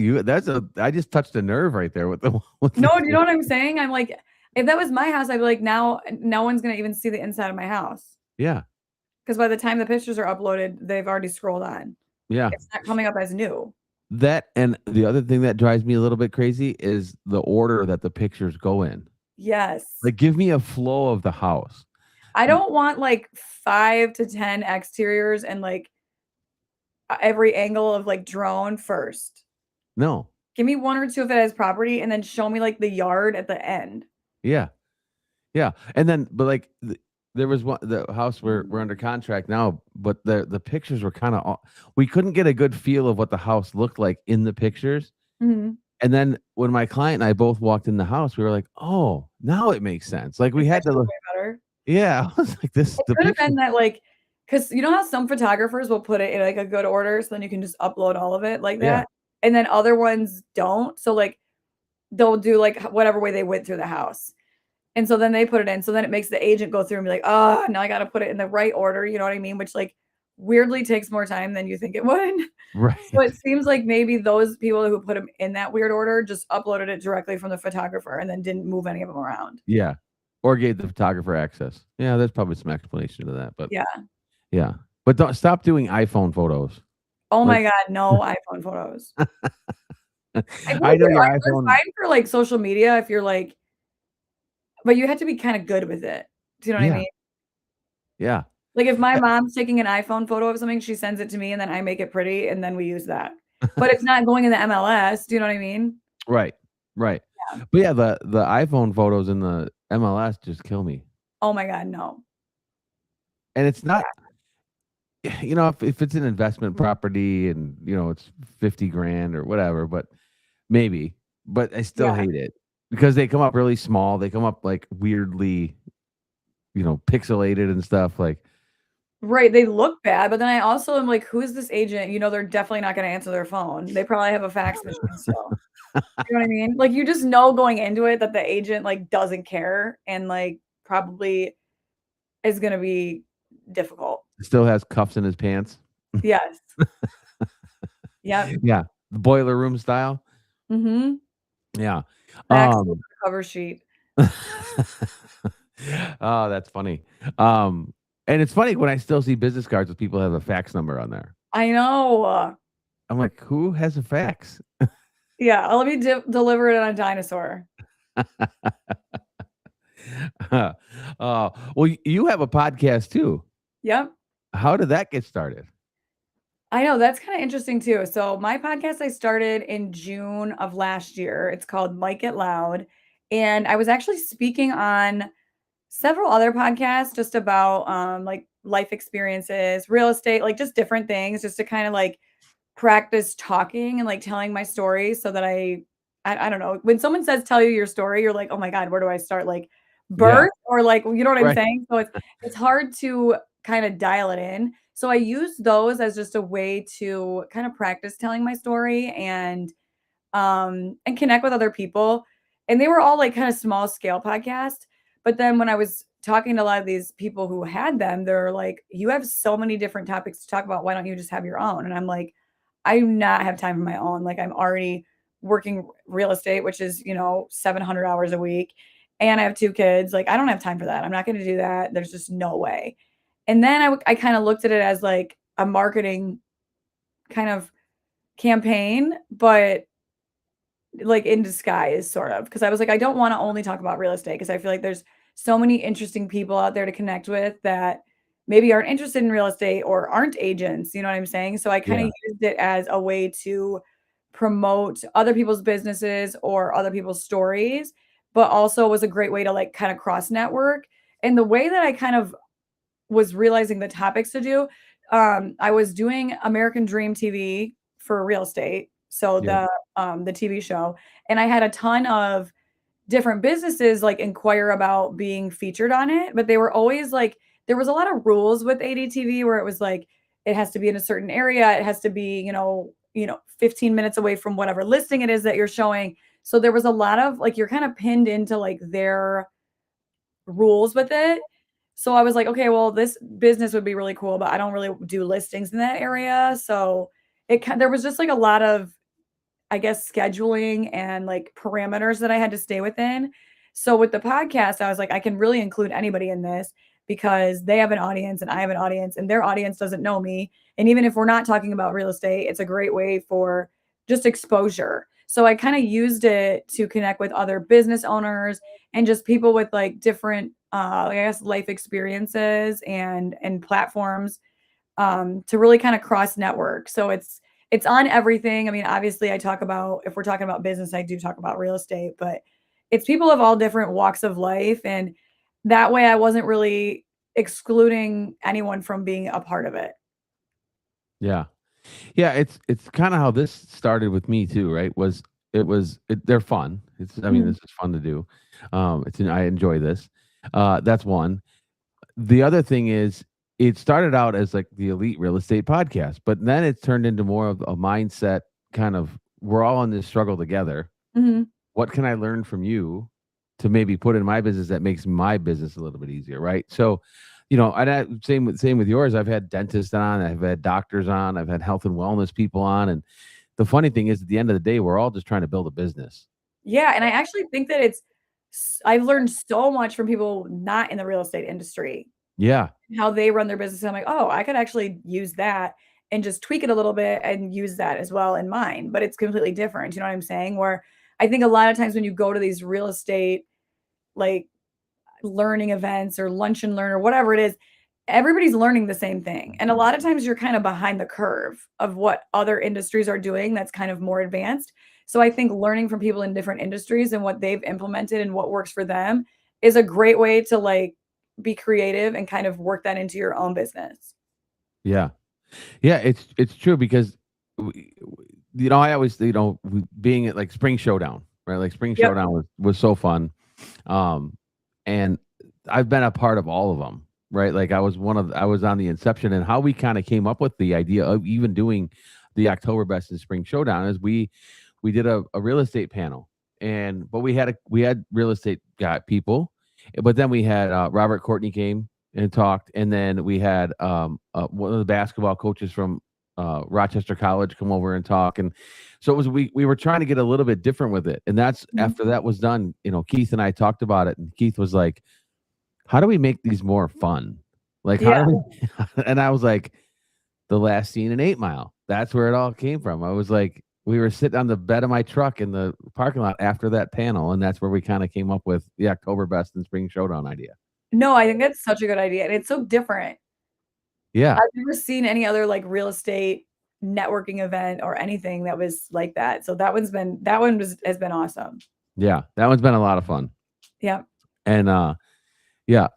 Speaker 1: just touched a nerve right there with the with
Speaker 2: No,
Speaker 1: the
Speaker 2: do you know what I'm saying? I'm like, if that was my house, I'd be like, "Now no one's gonna even see the inside of my house,
Speaker 1: yeah,
Speaker 2: because by the time the pictures are uploaded, they've already scrolled on.
Speaker 1: yeah.
Speaker 2: It's not coming up as new."
Speaker 1: That and the other thing that drives me a little bit crazy is the order that the pictures go in.
Speaker 2: Yes.
Speaker 1: Like, give me a flow of the house.
Speaker 2: I don't want, like, 5 to 10 exteriors and, like, every angle of, like, drone first.
Speaker 1: No.
Speaker 2: Give me 1 or 2 if it has property, and then show me, like, the yard at the end.
Speaker 1: Yeah. Yeah, and then but, like, there was one the house we're under contract now, but the pictures were kinda we couldn't get a good feel of what the house looked like in the pictures,
Speaker 2: Mhm.
Speaker 1: and then when my client and I both walked in the house, we were like, "Oh, now it makes sense." Like, we
Speaker 2: It's
Speaker 1: had to
Speaker 2: actually
Speaker 1: look
Speaker 2: way better.
Speaker 1: yeah, I was like, "This
Speaker 2: It
Speaker 1: the
Speaker 2: could have
Speaker 1: picture."
Speaker 2: been that, like, because you know how some photographers will put it in, like, a good order, so then you can just upload all of it like
Speaker 1: Yeah,
Speaker 2: that, and then other ones don't, so, like, they'll do, like, whatever way they went through the house, and so then they put it in, so then it makes the agent go through and be like, "Oh, now I gotta put it in the right order," you know what I mean? Which, like, weirdly takes more time than you think it would. So
Speaker 1: right.
Speaker 2: it seems like maybe those people who put them in that weird order just uploaded it directly from the photographer and then didn't move any of them around.
Speaker 1: Yeah, or gave the photographer access. Yeah, there's probably some explanation to that, but
Speaker 2: Yeah.
Speaker 1: yeah. But don't stop doing iPhone photos.
Speaker 2: Oh
Speaker 1: Like,
Speaker 2: my god, no iPhone photos. I feel
Speaker 1: I
Speaker 2: like
Speaker 1: know your
Speaker 2: they're
Speaker 1: iPhone
Speaker 2: fine for, like, social media if you're, like, but you have to be kinda good with it. Do you know what I
Speaker 1: yeah,
Speaker 2: mean?
Speaker 1: yeah.
Speaker 2: Like, if my
Speaker 1: I
Speaker 2: mom's taking an iPhone photo of something, she sends it to me, and then I make it pretty, and then we use that. But it's not going in the MLS, do you know what I mean?
Speaker 1: right, right.
Speaker 2: Yeah.
Speaker 1: But yeah, the iPhone photos in the MLS just kill me.
Speaker 2: Oh my god, no.
Speaker 1: And it's not
Speaker 2: Yeah.
Speaker 1: if it's an investment property and, it's 50 grand or whatever, but maybe, but I still
Speaker 2: Yeah.
Speaker 1: hate it because they come up really small. They come up like weirdly, pixelated and stuff like,
Speaker 2: Right, they look bad, but then I also am like, "Who is this agent?" You know, they're definitely not gonna answer their phone. They probably have a fax machine still. You know what I mean? Like, you just know going into it that the agent, like, doesn't care and, like, probably is gonna be difficult.
Speaker 1: still has cuffs in his pants.
Speaker 2: Yes. Yep.
Speaker 1: Yeah, the boiler room style.
Speaker 2: Mhm.
Speaker 1: Yeah.
Speaker 2: Fax over
Speaker 1: Um
Speaker 2: the cover sheet.
Speaker 1: Oh, that's funny. Um, and it's funny when I still see business cards with people that have a fax number on there.
Speaker 2: I know.
Speaker 1: I'm like, "Who has a fax?"
Speaker 2: Yeah, let me deliver it on a dinosaur.
Speaker 1: Oh, well, you have a podcast too.
Speaker 2: Yep.
Speaker 1: How did that get started?
Speaker 2: I know, that's kinda interesting too. So, my podcast I started in June of last year. It's called Mike It Loud, and I was actually speaking on several other podcasts just about, like, life experiences, real estate, like, just different things just to kinda, like, practice talking and, like, telling my story so that I don't know. When someone says, "Tell you your story," you're like, "Oh my god, where do I start?" Like,
Speaker 1: Yeah,
Speaker 2: birth or, like, you know what I'm
Speaker 1: right.
Speaker 2: saying? So it's hard to kinda dial it in. So I use those as just a way to kind of practice telling my story and connect with other people. And they were all like kind of small scale podcasts. But then when I was talking to a lot of these people who had them, they're like, "You have so many different topics to talk about. Why don't you just have your own?" And I'm like, I do not have time for my own. Like, I'm already working real estate, which is, 700 hours a week. And I have 2 kids. Like, I don't have time for that. I'm not going to do that. There's just no way. And then I kind of looked at it as like a marketing kind of campaign, but like in disguise, sort of, because I was like, I don't wanna only talk about real estate because I feel like there's so many interesting people out there to connect with that maybe aren't interested in real estate or aren't agents, you know what I'm saying? So I kinda
Speaker 1: Yeah,
Speaker 2: used it as a way to promote other people's businesses or other people's stories, but also was a great way to, like, kinda cross network. And the way that I kind of was realizing the topics to do, I was doing American Dream TV for real estate, so
Speaker 1: yeah,
Speaker 2: the TV show, and I had a ton of different businesses like inquire about being featured on it, but they were always like there was a lot of rules with ADTV where it was like it has to be in a certain area, it has to be, 15 minutes away from whatever listing it is that you're showing. So there was a lot of like you're kind of pinned into like their rules with it. So I was like, okay, well, this business would be really cool, but I don't really do listings in that area. So there was just like a lot of I guess, scheduling and, like, parameters that I had to stay within. So with the podcast, I was like, I can really include anybody in this because they have an audience and I have an audience and their audience doesn't know me. And even if we're not talking about real estate, it's a great way for just exposure. So I kind of used it to connect with other business owners and just people with like different I guess life experiences and platforms to really kind of cross network. So it's on everything. I mean, obviously, I talk about if we're talking about business, I do talk about real estate, but it's people of all different walks of life, and that way, I wasn't really excluding anyone from being a part of it.
Speaker 1: Yeah. Yeah, it's kinda how this started with me too, right? They're fun. I mean,
Speaker 2: Mhm,
Speaker 1: this is fun to do. I enjoy this. That's one. The other thing is it started out as like the elite real estate podcast, but then it's turned into more of a mindset kind of we're all in this struggle together.
Speaker 2: mhm.
Speaker 1: What can I learn from you to maybe put in my business that makes my business a little bit easier, right? So, same with yours. I've had dentists on, I've had doctors on, I've had health and wellness people on, and the funny thing is, at the end of the day, we're all just trying to build a business.
Speaker 2: Yeah, and I actually think that I've learned so much from people not in the real estate industry.
Speaker 1: Yeah,
Speaker 2: How they run their business, I'm like, "Oh, I could actually use that and just tweak it a little bit and use that as well in mine," but it's completely different, you know what I'm saying? Where I think a lot of times when you go to these real estate, like, learning events or lunch and learn or whatever it is, everybody's learning the same thing, and a lot of times you're kind of behind the curve of what other industries are doing that's kind of more advanced. So I think learning from people in different industries and what they've implemented and what works for them is a great way to, like, be creative and kind of work that into your own business.
Speaker 1: yeah, yeah. It's true because I always being at like Spring Showdown, right? Like Spring
Speaker 2: Yep.
Speaker 1: Showdown was so fun. Um, and I've been a part of all of them, right? Like I was on the inception and how we kind of came up with the idea of even doing the Oktoberfest and Spring Showdown is we did a real estate panel but we had real estate got people, but then we had Robert Courtney came and talked, and then we had one of the basketball coaches from Rochester College come over and talk, and so it was we were trying to get a little bit different with it, and that's
Speaker 2: Mhm.
Speaker 1: after that was done. Keith and I talked about it, and Keith was like, "How do we make these more fun? Like, how
Speaker 2: Yeah.
Speaker 1: do we?" And I was like, "The last scene in 8 Mile." That's where it all came from. I was like, we were sitting on the bed of my truck in the parking lot after that panel, and that's where we kind of came up with the Oktoberfest and Spring Showdown idea.
Speaker 2: No, I think that's such a good idea, and it's so different.
Speaker 1: Yeah,
Speaker 2: I've never seen any other, like, real estate networking event or anything that was like that, so that one was has been awesome.
Speaker 1: yeah, that one's been a lot of fun,
Speaker 2: Yeah.
Speaker 1: and yeah,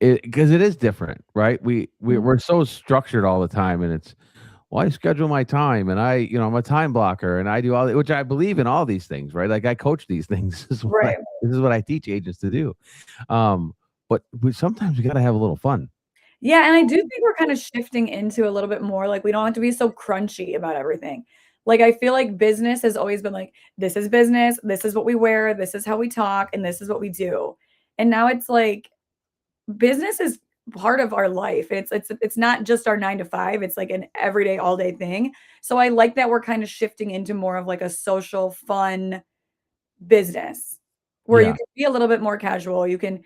Speaker 1: because it is different, right?
Speaker 2: Mhm.
Speaker 1: We're so structured all the time, and it's well, I schedule my time, and I'm a time blocker, and I do which I believe in all these things, right? Like I coach these things.
Speaker 2: Right.
Speaker 1: This is what I teach agents to do. Um, but sometimes we got to have a little fun.
Speaker 2: Yeah, and I do think we're kinda shifting into a little bit more, like, we don't have to be so crunchy about everything. Like, I feel like business has always been like, "This is business, this is what we wear, this is how we talk, and this is what we do." And now it's like, business is part of our life. It's not just our 9 to 5, it's like an everyday, all day thing. So I like that we're kinda shifting into more of, like, a social, fun business, where you
Speaker 1: Yeah,
Speaker 2: can be a little bit more casual. You can,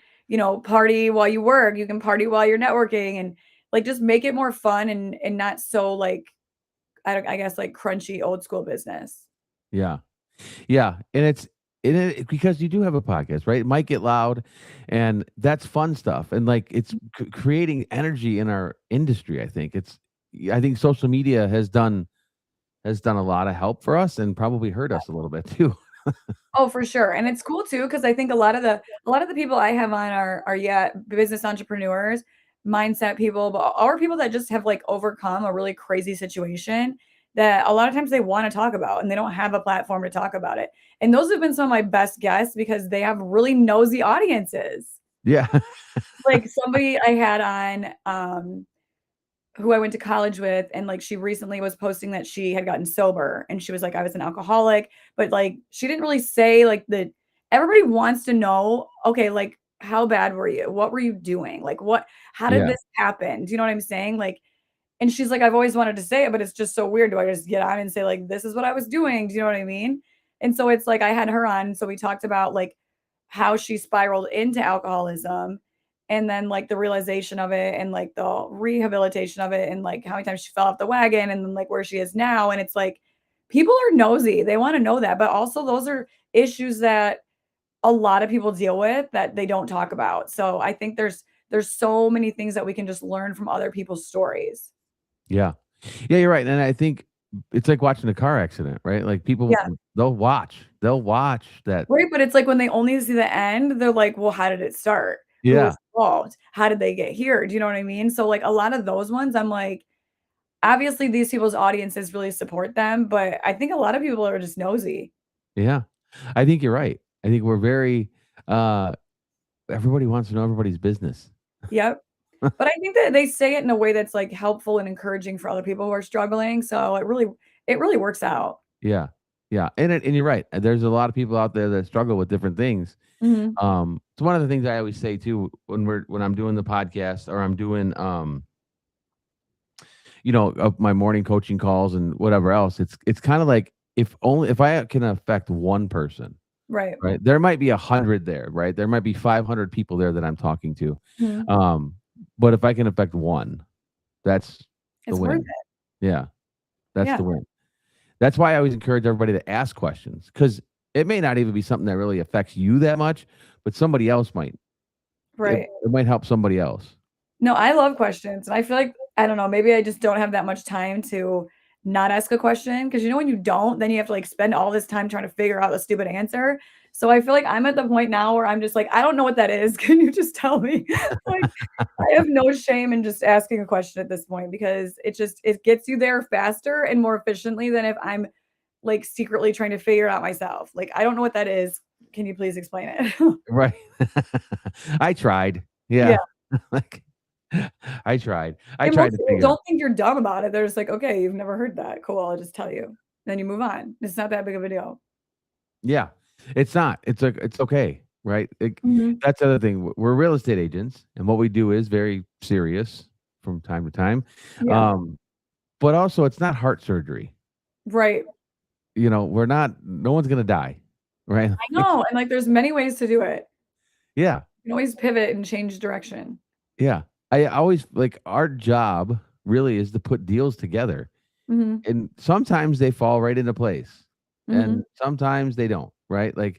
Speaker 2: party while you work, you can party while you're networking and, like, just make it more fun and not so, like, I guess, like, crunchy old school business.
Speaker 1: yeah, yeah, and because you do have a podcast, right? It might get loud, and that's fun stuff, and like it's creating energy in our industry. I think social media has done a lot of help for us and probably hurt us a little bit too.
Speaker 2: Oh, for sure, and it's cool too because I think a lot of the people I have on are, yeah, business entrepreneurs, mindset people, but are people that just have, like, overcome a really crazy situation that a lot of times they want to talk about and they don't have a platform to talk about it. And those have been some of my best guests because they have really nosy audiences.
Speaker 1: Yeah.
Speaker 2: Like somebody I had on, who I went to college with, and like she recently was posting that she had gotten sober and she was like, I was an alcoholic, but like she didn't really say like the everybody wants to know, okay, like how bad were you? What were you doing? Like how did
Speaker 1: Yeah.
Speaker 2: this happen? Do you know what I'm saying? Like, and she's like, I've always wanted to say it, but it's just so weird. Do I just get on and say, like, this is what I was doing? Do you know what I mean? And so it's like I had her on. So we talked about like how she spiraled into alcoholism and then like the realization of it and like the rehabilitation of it and like how many times she fell off the wagon and then like where she is now. And it's like people are nosy. They want to know that. But also those are issues that a lot of people deal with that they don't talk about. So I think there's so many things that we can just learn from other people's stories.
Speaker 1: Yeah. Yeah, you're right, and I think it's like watching a car accident, right? Like, people,
Speaker 2: Yeah.
Speaker 1: they'll watch that.
Speaker 2: Right, but it's like when they only see the end, they're like, "Well, how did it start? Who
Speaker 1: Yeah,
Speaker 2: was involved? How did they get here?" Do you know what I mean? So, like, a lot of those ones, I'm like, obviously, these people's audiences really support them, but I think a lot of people are just nosy.
Speaker 1: yeah. I think you're right. I think we're very, uh everybody wants to know everybody's business.
Speaker 2: Yep. But I think that they say it in a way that's, like, helpful and encouraging for other people who are struggling, so it really works out.
Speaker 1: Yeah, yeah, and you're right. There's a lot of people out there that struggle with different things.
Speaker 2: Mhm.
Speaker 1: It's one of the things I always say too when I'm doing the podcast or I'm doing, of my morning coaching calls and whatever else. It's kind of like if I can affect one person,
Speaker 2: Right.
Speaker 1: right? There might be 100 there, right? There might be 500 people there that I'm talking to.
Speaker 2: Mhm.
Speaker 1: Um, but if I can affect one, that's the
Speaker 2: It's worth
Speaker 1: win.
Speaker 2: it.
Speaker 1: Yeah, that's
Speaker 2: Yeah.
Speaker 1: the win. That's why I always encourage everybody to ask questions because it may not even be something that really affects you that much, but somebody else might. It,
Speaker 2: Right.
Speaker 1: it might help somebody else.
Speaker 2: No, I love questions, and I feel like I don't know, maybe I just don't have that much time to not ask a question because you know when you don't, then you have to, like, spend all this time trying to figure out a stupid answer. So I feel like I'm at the point now where I'm just like, "I don't know what that is. Can you just tell me?" Like, I have no shame in just asking a question at this point because it gets you there faster and more efficiently than if I'm, like, secretly trying to figure it out myself. Like, "I don't know what that is. Can you please explain it?"
Speaker 1: Right. I tried.
Speaker 2: Yeah.
Speaker 1: Yeah. Like, I tried. I
Speaker 2: And
Speaker 1: tried
Speaker 2: most
Speaker 1: to
Speaker 2: people
Speaker 1: figure
Speaker 2: don't think you're dumb about it. They're just like, "Okay, you've never heard that. Cool, I'll just tell you." Then you move on. It's not that big of a deal.
Speaker 1: Yeah. It's not. It's okay, right?
Speaker 2: Mhm.
Speaker 1: That's the other thing. We're real estate agents, and what we do is very serious from time to time.
Speaker 2: Yeah.
Speaker 1: Um, but also it's not heart surgery.
Speaker 2: Right.
Speaker 1: We're not no one's gonna die, right?
Speaker 2: I know, and, like, there's many ways to do it.
Speaker 1: Yeah.
Speaker 2: You can always pivot and change direction.
Speaker 1: Yeah. I always like our job really is to put deals together.
Speaker 2: Mhm.
Speaker 1: And sometimes they fall right into place, and
Speaker 2: Mhm.
Speaker 1: sometimes they don't, right?
Speaker 2: Right.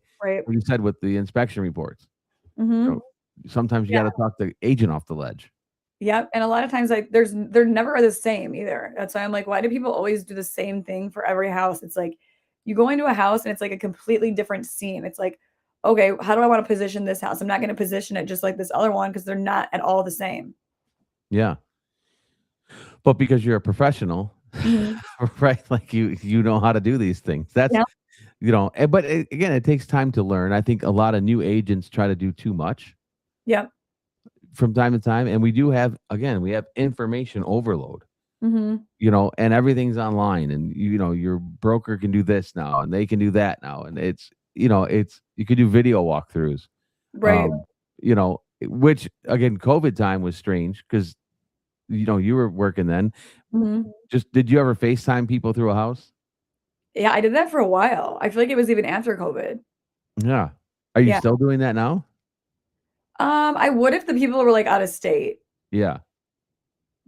Speaker 1: Like you said with the inspection reports, you
Speaker 2: Mhm.
Speaker 1: know, sometimes you
Speaker 2: Yeah.
Speaker 1: gotta talk the agent off the ledge.
Speaker 2: Yep, and a lot of times, like, they're never the same either. That's why I'm like, "Why do people always do the same thing for every house?" It's like, you go into a house and it's like a completely different scene. It's like, "Okay, how do I wanna position this house? I'm not gonna position it just like this other one because 'cause they're not at all the same."
Speaker 1: Yeah. But because you're a professional,
Speaker 2: Mhm.
Speaker 1: right? Like you know how to do these things.
Speaker 2: Yep,
Speaker 1: But again, it takes time to learn. I think a lot of new agents try to do too much
Speaker 2: yep.
Speaker 1: from time to time, and we have information overload.
Speaker 2: Mhm.
Speaker 1: And everything's online and your broker can do this now and they can do that now and it's you could do video walkthroughs.
Speaker 2: Right.
Speaker 1: Which again COVID time was strange because you were working then.
Speaker 2: Mhm.
Speaker 1: Just did you ever FaceTime people through a house?
Speaker 2: Yeah, I did that for a while. I feel like it was even after COVID.
Speaker 1: Yeah. Are you
Speaker 2: Yeah.
Speaker 1: still doing that now?
Speaker 2: I would if the people were, like, out of state,
Speaker 1: Yeah.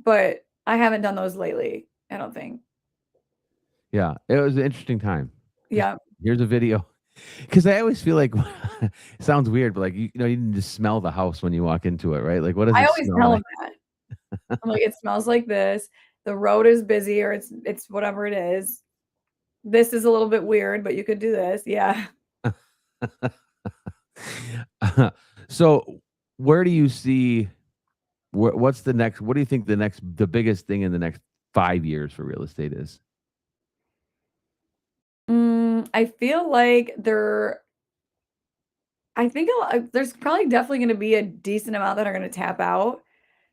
Speaker 2: but I haven't done those lately, I don't think.
Speaker 1: Yeah. It was an interesting time. Just
Speaker 2: Yeah.
Speaker 1: here's a video. Because I always feel like it sounds weird, but like you can just smell the house when you walk into it, right? Like what does
Speaker 2: I
Speaker 1: it
Speaker 2: always
Speaker 1: smell
Speaker 2: tell
Speaker 1: like?
Speaker 2: them that. I'm like, "It smells like this. The road is busy or it's whatever it is. This is a little bit weird, but you could do this." Yeah.
Speaker 1: So, where do you see what's the next? What do you think the biggest thing in the next 5 years for real estate is?
Speaker 2: I feel like I think there's probably definitely gonna be a decent amount that are gonna tap out,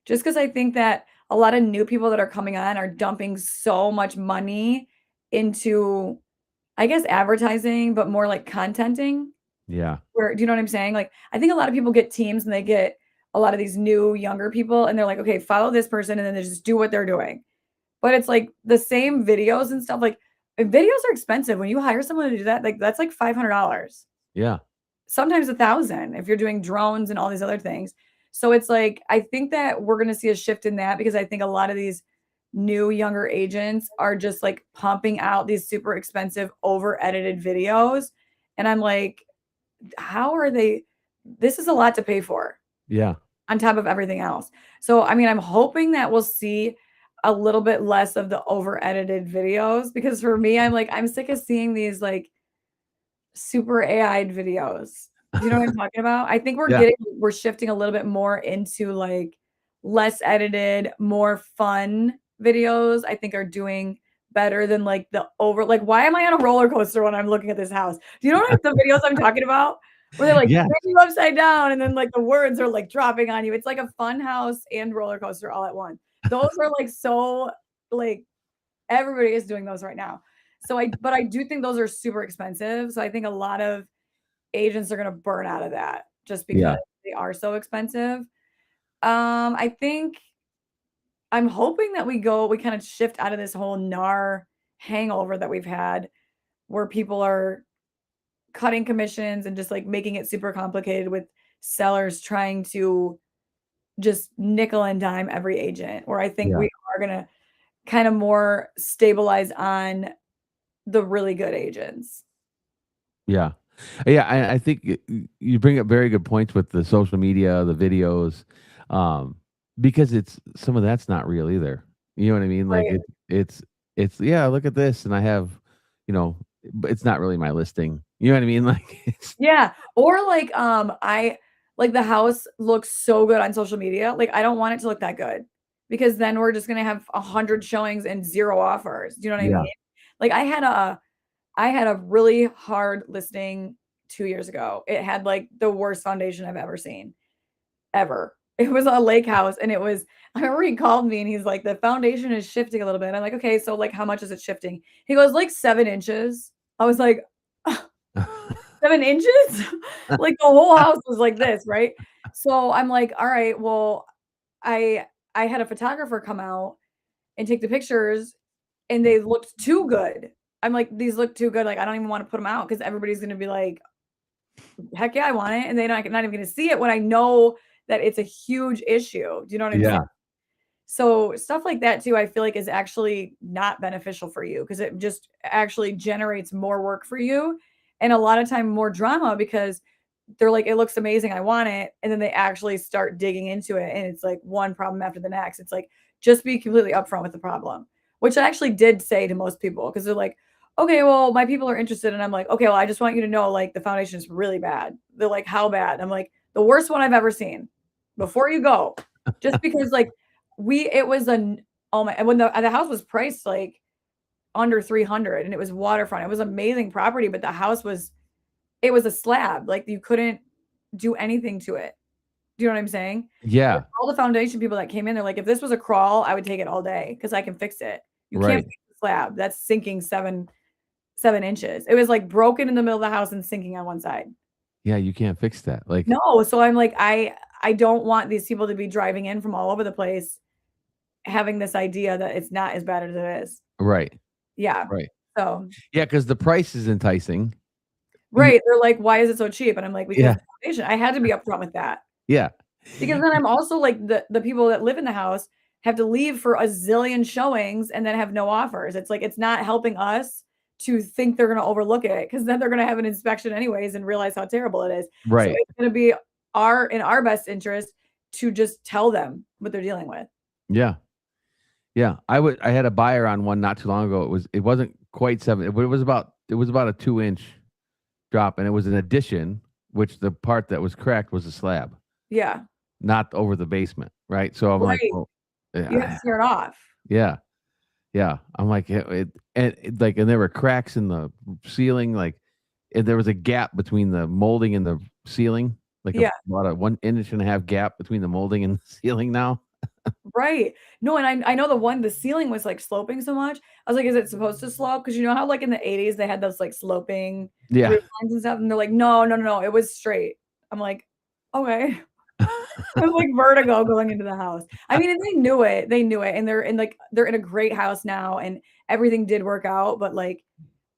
Speaker 2: just because I think that a lot of new people that are coming on are dumping so much money into, I guess, advertising, but more like contenting.
Speaker 1: Yeah.
Speaker 2: Where do you know what I'm saying? Like, I think a lot of people get teams and they get a lot of these new younger people and they're like, "Okay, follow this person," and then they just do what they're doing. But it's like the same videos and stuff, like, videos are expensive. When you hire someone to do that, like, that's like $500.
Speaker 1: Yeah.
Speaker 2: Sometimes 1,000 if you're doing drones and all these other things. So it's like, I think that we're gonna see a shift in that because I think a lot of these new younger agents are just, like, pumping out these super expensive, over edited videos, and I'm like, "How are they this is a lot to pay for
Speaker 1: Yeah.
Speaker 2: on top of everything else." So, I mean, I'm hoping that we'll see a little bit less of the over edited videos because for me, I'm like, I'm sick of seeing these, like, super AI'd videos. Do you know what I'm talking about? I think
Speaker 1: Yeah.
Speaker 2: we're shifting a little bit more into, like, less edited, more fun videos, I think are doing better than, like, why am I on a roller coaster when I'm looking at this house? Do you know what the videos I'm talking about? Where they, like,
Speaker 1: Yeah.
Speaker 2: turn you upside down and then, like, the words are, like, dropping on you. It's like a fun house and roller coaster all at once. Those are, like, so, like, everybody is doing those right now. But I do think those are super expensive. So I think a lot of agents are gonna burn out of that just because
Speaker 1: Yeah.
Speaker 2: they are so expensive. I think I'm hoping that we kind of shift out of this whole NAR hangover that we've had where people are cutting commissions and just like making it super complicated with sellers trying to just nickel and dime every agent. Where I think
Speaker 1: Yeah.
Speaker 2: we are gonna kind of more stabilize on the really good agents.
Speaker 1: Yeah. Yeah, I think you bring up very good points with the social media, the videos, um, because it's some of that's not real either. You know what I mean? Like
Speaker 2: Right.
Speaker 1: it's yeah, look at this, and I have, but it's not really my listing. You know what I mean? Like it's
Speaker 2: Yeah, or like, the house looks so good on social media, like, I don't want it to look that good, because then we're just gonna have 100 showings and 0 offers, do you know what I
Speaker 1: yeah,
Speaker 2: mean? Like, I had a really hard listing 2 years ago. It had, like, the worst foundation I've ever seen, ever. It was a lake house, and it was I remember he called me, and he's like, "The foundation is shifting a little bit." I'm like, "Okay, so, like, how much is it shifting?" He goes, "Like, 7 inches." I was like, 7 inches? Like, the whole house was like this, right? So, I'm like, "Alright, well," I had a photographer come out and take the pictures, and they looked too good. I'm like, "These look too good, like, I don't even wanna put them out because everybody's gonna be like, 'Heck yeah, I want it,' and they're not even gonna see it when I know that it's a huge issue." Do you know what I'm saying?
Speaker 1: yeah,
Speaker 2: So, stuff like that too, I feel like is actually not beneficial for you because it just actually generates more work for you, and a lot of time more drama because they're like, "It looks amazing, I want it," and then they actually start digging into it, and it's like one problem after the next. It's like, just be completely upfront with the problem, which I actually did say to most people because 'cause they're like, "Okay, well, my people are interested," and I'm like, "Okay, well, I just want you to know, like, the foundation is really bad." They're like, "How bad?" I'm like, "The worst one I've ever seen. Before you go." Just because, like, we it was an oh my and when the house was priced, like, under 300 and it was waterfront. It was amazing property, but the house was it was a slab, like, you couldn't do anything to it. Do you know what I'm saying? Like,
Speaker 1: yeah,
Speaker 2: all the foundation people that came in, they're like, "If this was a crawl, I would take it all day because I can fix it." You can't
Speaker 1: right.
Speaker 2: fix the slab, that's sinking 7 inches. It was, like, broken in the middle of the house and sinking on one side.
Speaker 1: Yeah, you can't fix that. Like,
Speaker 2: No, so I'm like, I don't want these people to be driving in from all over the place having this idea that it's not as bad as it is.
Speaker 1: right,
Speaker 2: Yeah.
Speaker 1: right.
Speaker 2: So
Speaker 1: Yeah, because the price is enticing. Y
Speaker 2: right, they're like, "Why is it so cheap?" And I'm like, "Because
Speaker 1: Yeah,
Speaker 2: the foundation." I had to be upfront with that.
Speaker 1: yeah,
Speaker 2: Because then I'm also like the people that live in the house have to leave for a zillion showings and then have no offers. It's like it's not helping us to think they're gonna overlook it because then they're gonna have an inspection anyways and realize how terrible it is. So
Speaker 1: right.
Speaker 2: it's gonna be in our best interest to just tell them what they're dealing with.
Speaker 1: Yeah, yeah. I had a buyer on one not too long ago. It wasn't quite 7, but it was about a 2-inch drop, and it was an addition, which the part that was cracked was a slab,
Speaker 2: Yeah,
Speaker 1: not over the basement, right? So I'm like,
Speaker 2: right.
Speaker 1: "Well,"
Speaker 2: You have to tear it off.
Speaker 1: yeah, Yeah, I'm like and there were cracks in the ceiling, like, and there was a gap between the molding and the ceiling, like
Speaker 2: Yeah.
Speaker 1: about a 1 inch and a half gap between the molding and the ceiling now.
Speaker 2: Right. No, and I know the ceiling was, like, sloping so much. I was like, "Is it supposed to slope?" Because you know how, like, in the '80s, they had those, like, sloping
Speaker 1: Yeah.
Speaker 2: roof lines and stuff, and they're like, "No, no, no, no, it was straight." I'm like, "Okay." It was like vertigo going into the house. I mean, and they knew it, and they're in a great house now, and everything did work out, but, like,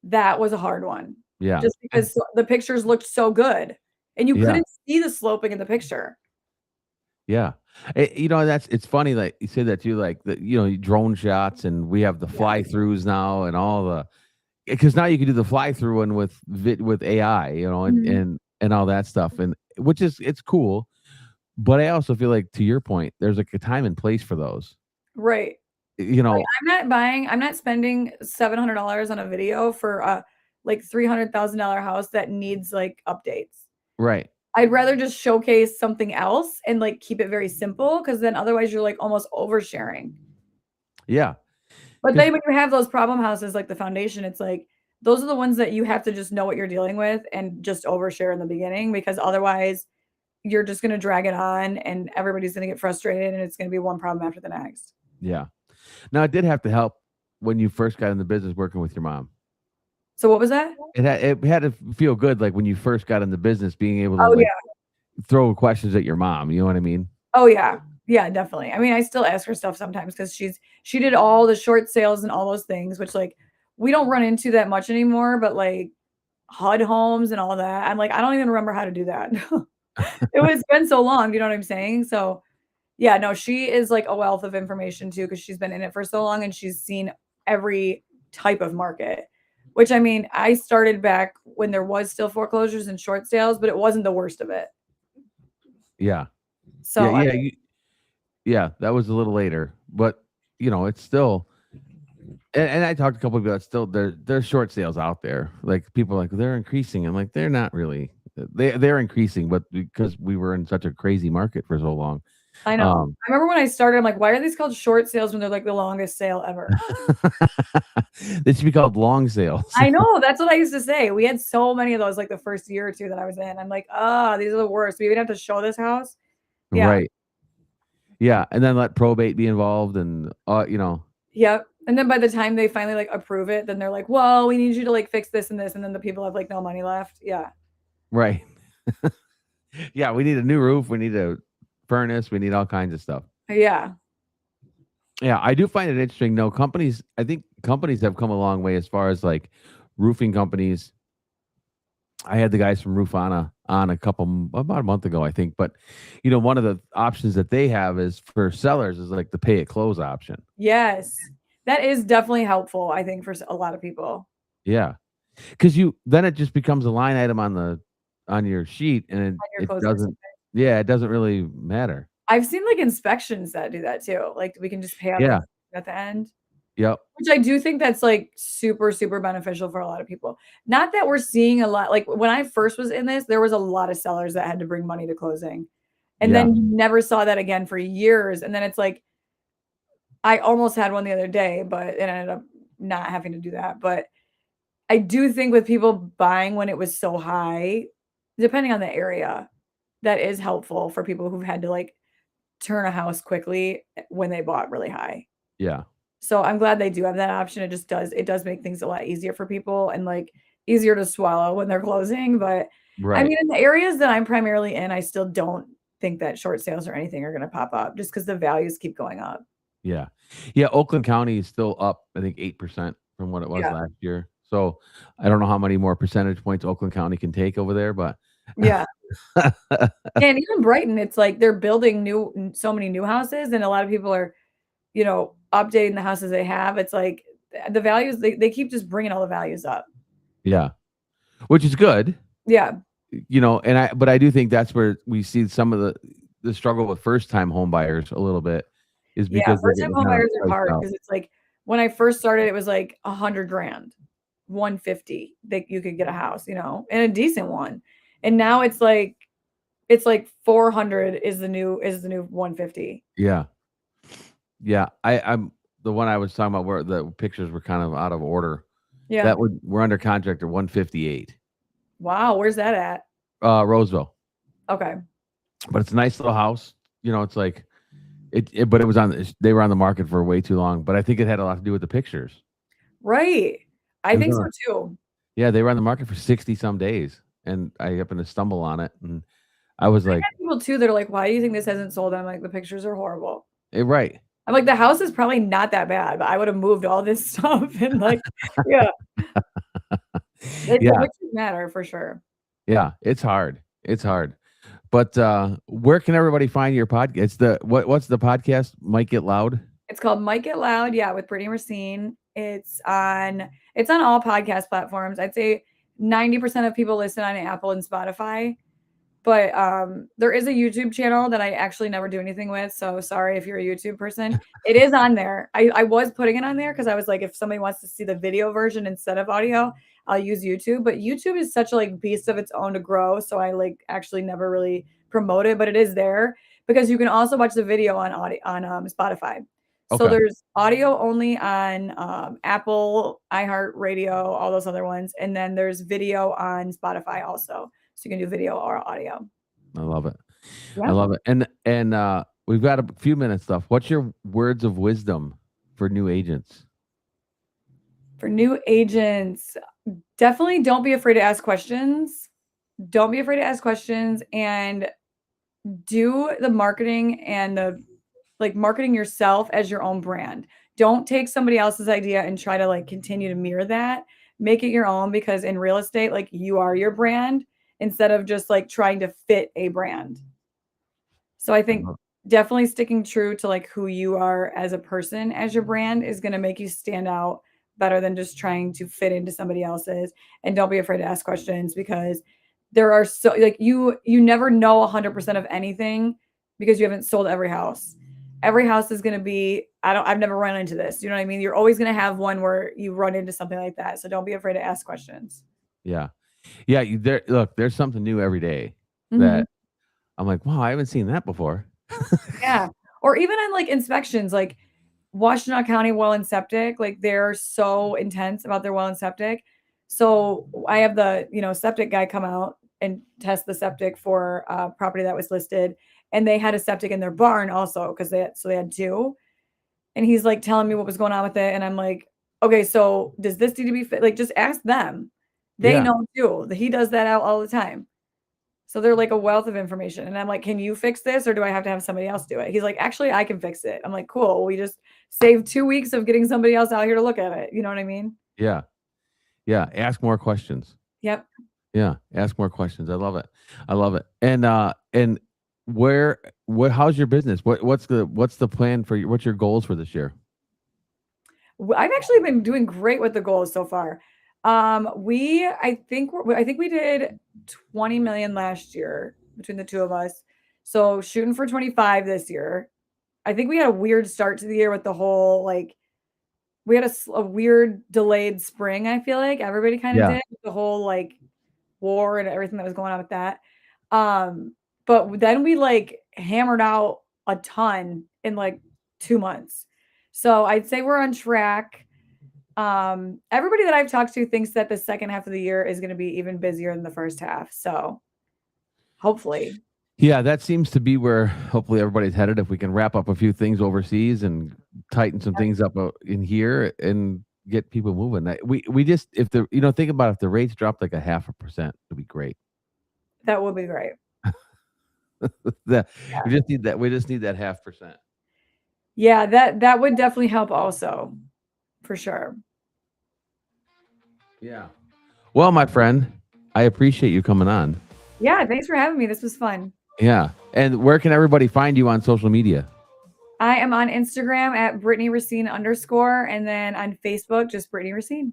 Speaker 2: that was a hard one,
Speaker 1: Yeah.
Speaker 2: just because the pictures looked so good, and you
Speaker 1: Yeah.
Speaker 2: couldn't see the sloping in the picture.
Speaker 1: Yeah. That's it's funny, like, you say that too, like, drone shots, and we have the
Speaker 2: Yeah.
Speaker 1: fly-throughs now and all the because now you can do the fly-through one with AI, and
Speaker 2: Mhm.
Speaker 1: and all that stuff, and which is it's cool, but I also feel like, to your point, there's, like, a time and place for those.
Speaker 2: Right.
Speaker 1: You
Speaker 2: Like,
Speaker 1: know
Speaker 2: I'm not spending $700 on a video for a, like, $300,000 house that needs, like, updates.
Speaker 1: Right.
Speaker 2: I'd rather just showcase something else and, like, keep it very simple, because then otherwise you're, like, almost oversharing.
Speaker 1: Yeah.
Speaker 2: But
Speaker 1: Because
Speaker 2: then when you have those problem houses like the foundation, it's like, those are the ones that you have to just know what you're dealing with and just overshare in the beginning, because otherwise you're just gonna drag it on and everybody's gonna get frustrated and it's gonna be one problem after the next.
Speaker 1: yeah. Now it did have to help when you first got in the business working with your mom.
Speaker 2: So what was that?
Speaker 1: It had to feel good, like, when you first got in the business, being able to,
Speaker 2: Oh,
Speaker 1: like,
Speaker 2: yeah.
Speaker 1: throw questions at your mom, you know what I mean?
Speaker 2: Oh, yeah. Yeah, definitely. I mean, I still ask her stuff sometimes because she did all the short sales and all those things, which, like, we don't run into that much anymore, but, like, HUD homes and all that, I'm like, I don't even remember how to do that. It's been so long, you know what I'm saying? So, yeah, no, she is, like, a wealth of information too, because 'cause she's been in it for so long and she's seen every type of market, which, I mean, I started back when there was still foreclosures and short sales, but it wasn't the worst of it.
Speaker 1: Yeah. Yeah,
Speaker 2: So, I
Speaker 1: yeah,
Speaker 2: mean,
Speaker 1: yeah, that was a little later, but, it's still and I talked to a couple of people that still there's short sales out there. Like, people are like, "They're increasing." I'm like, "They're not really." They're increasing, but because we were in such a crazy market for so long.
Speaker 2: I know.
Speaker 1: Um
Speaker 2: I remember when I started, I'm like, "Why are these called short sales when they're, like, the longest sale ever?"
Speaker 1: They should be called long sales.
Speaker 2: I know, that's what I used to say. We had so many of those, like, the first year or 2 that I was in. I'm like, "Ah, these are the worst. We even have to show this house?" Yeah.
Speaker 1: Right. Yeah, and then let probate be involved and,
Speaker 2: Yep, and then by the time they finally, like, approve it, then they're like, "Well, we need you to, like, fix this and this," and then the people have, like, no money left. Yeah.
Speaker 1: right. Yeah, we need a new roof, we need a furnace, we need all kinds of stuff.
Speaker 2: Yeah.
Speaker 1: Yeah, I do find it interesting, no, I think companies have come a long way as far as, like, roofing companies. I had the guys from Roofana on about a month ago, I think, but, one of the options that they have is for sellers is, like, the pay at close option.
Speaker 2: Yes. That is definitely helpful, I think, for a lot of people.
Speaker 1: Yeah, because you then it just becomes a line item on your sheet, and it
Speaker 2: On your
Speaker 1: it
Speaker 2: closing
Speaker 1: doesn't yeah, it doesn't really matter.
Speaker 2: I've seen, like, inspections that do that too, like, we can just pay on the
Speaker 1: Yeah,
Speaker 2: at the end,
Speaker 1: yep,
Speaker 2: which I do think that's, like, super, super beneficial for a lot of people. Not that we're seeing a lot like, when I first was in this, there was a lot of sellers that had to bring money to closing, and
Speaker 1: yeah,
Speaker 2: then you never saw that again for years, and then it's like I almost had one the other day, but it ended up not having to do that, but I do think with people buying when it was so high, depending on the area, that is helpful for people who've had to, like, turn a house quickly when they bought really high.
Speaker 1: yeah,
Speaker 2: So I'm glad they do have that option. It does make things a lot easier for people and, like, easier to swallow when they're closing, but, I
Speaker 1: right,
Speaker 2: mean, in the areas that I'm primarily in, I still don't think that short sales or anything are gonna pop up just because the values keep going up.
Speaker 1: yeah. Yeah, Oakland County is still up, I think, 8% from what it was
Speaker 2: Yeah,
Speaker 1: last year, so, I don't know how many more percentage points Oakland County can take over there, but
Speaker 2: yeah. Yeah, and even Brighton, it's like they're building so many new houses, and a lot of people are, updating the houses they have. It's like the values they keep just bringing all the values up.
Speaker 1: yeah, which is good.
Speaker 2: Yeah.
Speaker 1: But I do think that's where we see some of the struggle with first time home buyers a little bit is
Speaker 2: Yeah,
Speaker 1: because they're
Speaker 2: first time
Speaker 1: getting
Speaker 2: home
Speaker 1: kind of
Speaker 2: buyers are
Speaker 1: priced
Speaker 2: hard
Speaker 1: out.
Speaker 2: because it's like when I first started, it was like 100 grand, 150 that you could get a house, and a decent one. And now it's like 400 is the new 150.
Speaker 1: Yeah. Yeah. the one I was talking about where the pictures were kind of out of order.
Speaker 2: Yeah.
Speaker 1: We're under contract at 158.
Speaker 2: Wow. Where's that at?
Speaker 1: Roseville.
Speaker 2: Okay.
Speaker 1: But it's a nice little house. It's like but it was they were on the market for way too long. But I think it had a lot to do with the pictures.
Speaker 2: Right. I
Speaker 1: It was
Speaker 2: think so
Speaker 1: on,
Speaker 2: too.
Speaker 1: yeah, they were on the market for 60 some days, and I happened to stumble on it, and I was
Speaker 2: I
Speaker 1: like,
Speaker 2: got people too that are like, why do you think this hasn't sold? I'm like, the pictures are horrible.
Speaker 1: right.
Speaker 2: I'm like, the house is probably not that bad, but I would have moved all this stuff and like, yeah, the
Speaker 1: Yeah,
Speaker 2: pictures matter for sure.
Speaker 1: yeah, it's hard. It's hard. But where can everybody find your podcast? It's what's the podcast? Might Get Loud.
Speaker 2: It's called Might Get Loud, yeah, with Brittany Racine. It's on all podcast platforms. I'd say 90% of people listen on Apple and Spotify. But there is a YouTube channel that I actually never do anything with. So sorry if you're a YouTube person. It is on there. I was putting it on there because I was like, if somebody wants to see the video version instead of audio, I'll use YouTube. But YouTube is such a like beast of its own to grow. So I like actually never really promote it, but it is there because you can also watch the video on audio on Spotify. So
Speaker 1: Okay.
Speaker 2: there's audio only on Apple, iHeart Radio, all those other ones, and then there's video on Spotify also. So you can do video or audio.
Speaker 1: I love it. I
Speaker 2: Yeah.
Speaker 1: love it. And we've got a few minutes left. What's your words of wisdom for new agents?
Speaker 2: For new agents, definitely don't be afraid to ask questions. Don't be afraid to ask questions and do the marketing and the like marketing yourself as your own brand. Don't take somebody else's idea and try to like continue to mirror that. Make it your own because in real estate, like you are your brand instead of just like trying to fit a brand. So I think definitely sticking true to like who you are as a person as your brand is going to make you stand out better than just trying to fit into somebody else's. And don't be afraid to ask questions because there are so like you never know 100% of anything because you haven't sold every house. Every house is going to be I've never run into this. You know what I mean? You're always going to have one where you run into something like that. So don't be afraid to ask questions.
Speaker 1: Yeah. Yeah, there's something new every day
Speaker 2: Mhm.
Speaker 1: that I'm like, wow, I haven't seen that before.
Speaker 2: Yeah. Or even on like inspections, like Washtenaw County well and septic, like they're so intense about their well and septic. So I have the, septic guy come out and test the septic for a property that was listed. And they had a septic in their barn also because they had two. And he's like telling me what was going on with it. And I'm like, okay, so does this need to be fit? Like, just ask them. They
Speaker 1: Yeah.
Speaker 2: know too. He does that out all the time. So they're like a wealth of information. And I'm like, can you fix this or do I have to have somebody else do it? He's like, actually, I can fix it. I'm like, cool. We just saved 2 weeks of getting somebody else out here to look at it. You know what I mean?
Speaker 1: Yeah. Yeah. Ask more questions.
Speaker 2: Yep.
Speaker 1: Yeah. Ask more questions. I love it. I love it. And how's your business? What's the plan for you? What's your goals for this year?
Speaker 2: I've actually been doing great with the goals so far. I think we did 20 million last year between the two of us. So shooting for 25 this year. I think we had a weird start to the year with the whole like we had a weird delayed spring. I feel like everybody kind of
Speaker 1: Yeah.
Speaker 2: did with the whole like war and everything that was going on with that. But then we like hammered out a ton in like 2 months. So I'd say we're on track. Everybody that I've talked to thinks that the second half of the year is going to be even busier than the first half. So hopefully.
Speaker 1: Yeah, that seems to be where hopefully everybody's headed. If we can wrap up a few things overseas and tighten some things up in here and get people moving. We just think about if the rates dropped like 0.5%, it'd be great.
Speaker 2: That would be great.
Speaker 1: We just need that. We just need that 0.5%.
Speaker 2: Yeah, that would definitely help also, for sure.
Speaker 1: Yeah. Well, my friend, I appreciate you coming on.
Speaker 2: Yeah, thanks for having me. This was fun.
Speaker 1: Yeah. And where can everybody find you on social media?
Speaker 2: I am on Instagram at Brittany Racine _ and then on Facebook, just Brittany Racine.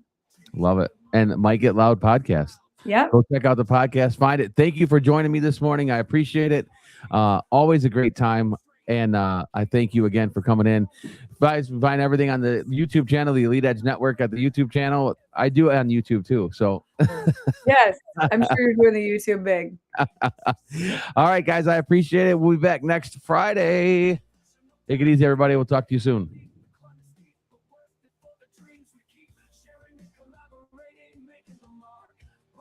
Speaker 1: Love it. And Might Get Loud podcast.
Speaker 2: Yep.
Speaker 1: Go check out the podcast. Find it. Thank you for joining me this morning. I appreciate it. Always a great time. And I thank you again for coming in. Guys, find everything on the YouTube channel, the Elite Edge Network at the YouTube channel. I do it on YouTube too. So
Speaker 2: yes, I'm sure you're doing the YouTube big.
Speaker 1: All right, guys, I appreciate it. We'll be back next Friday. Take it easy, everybody. We'll talk to you soon.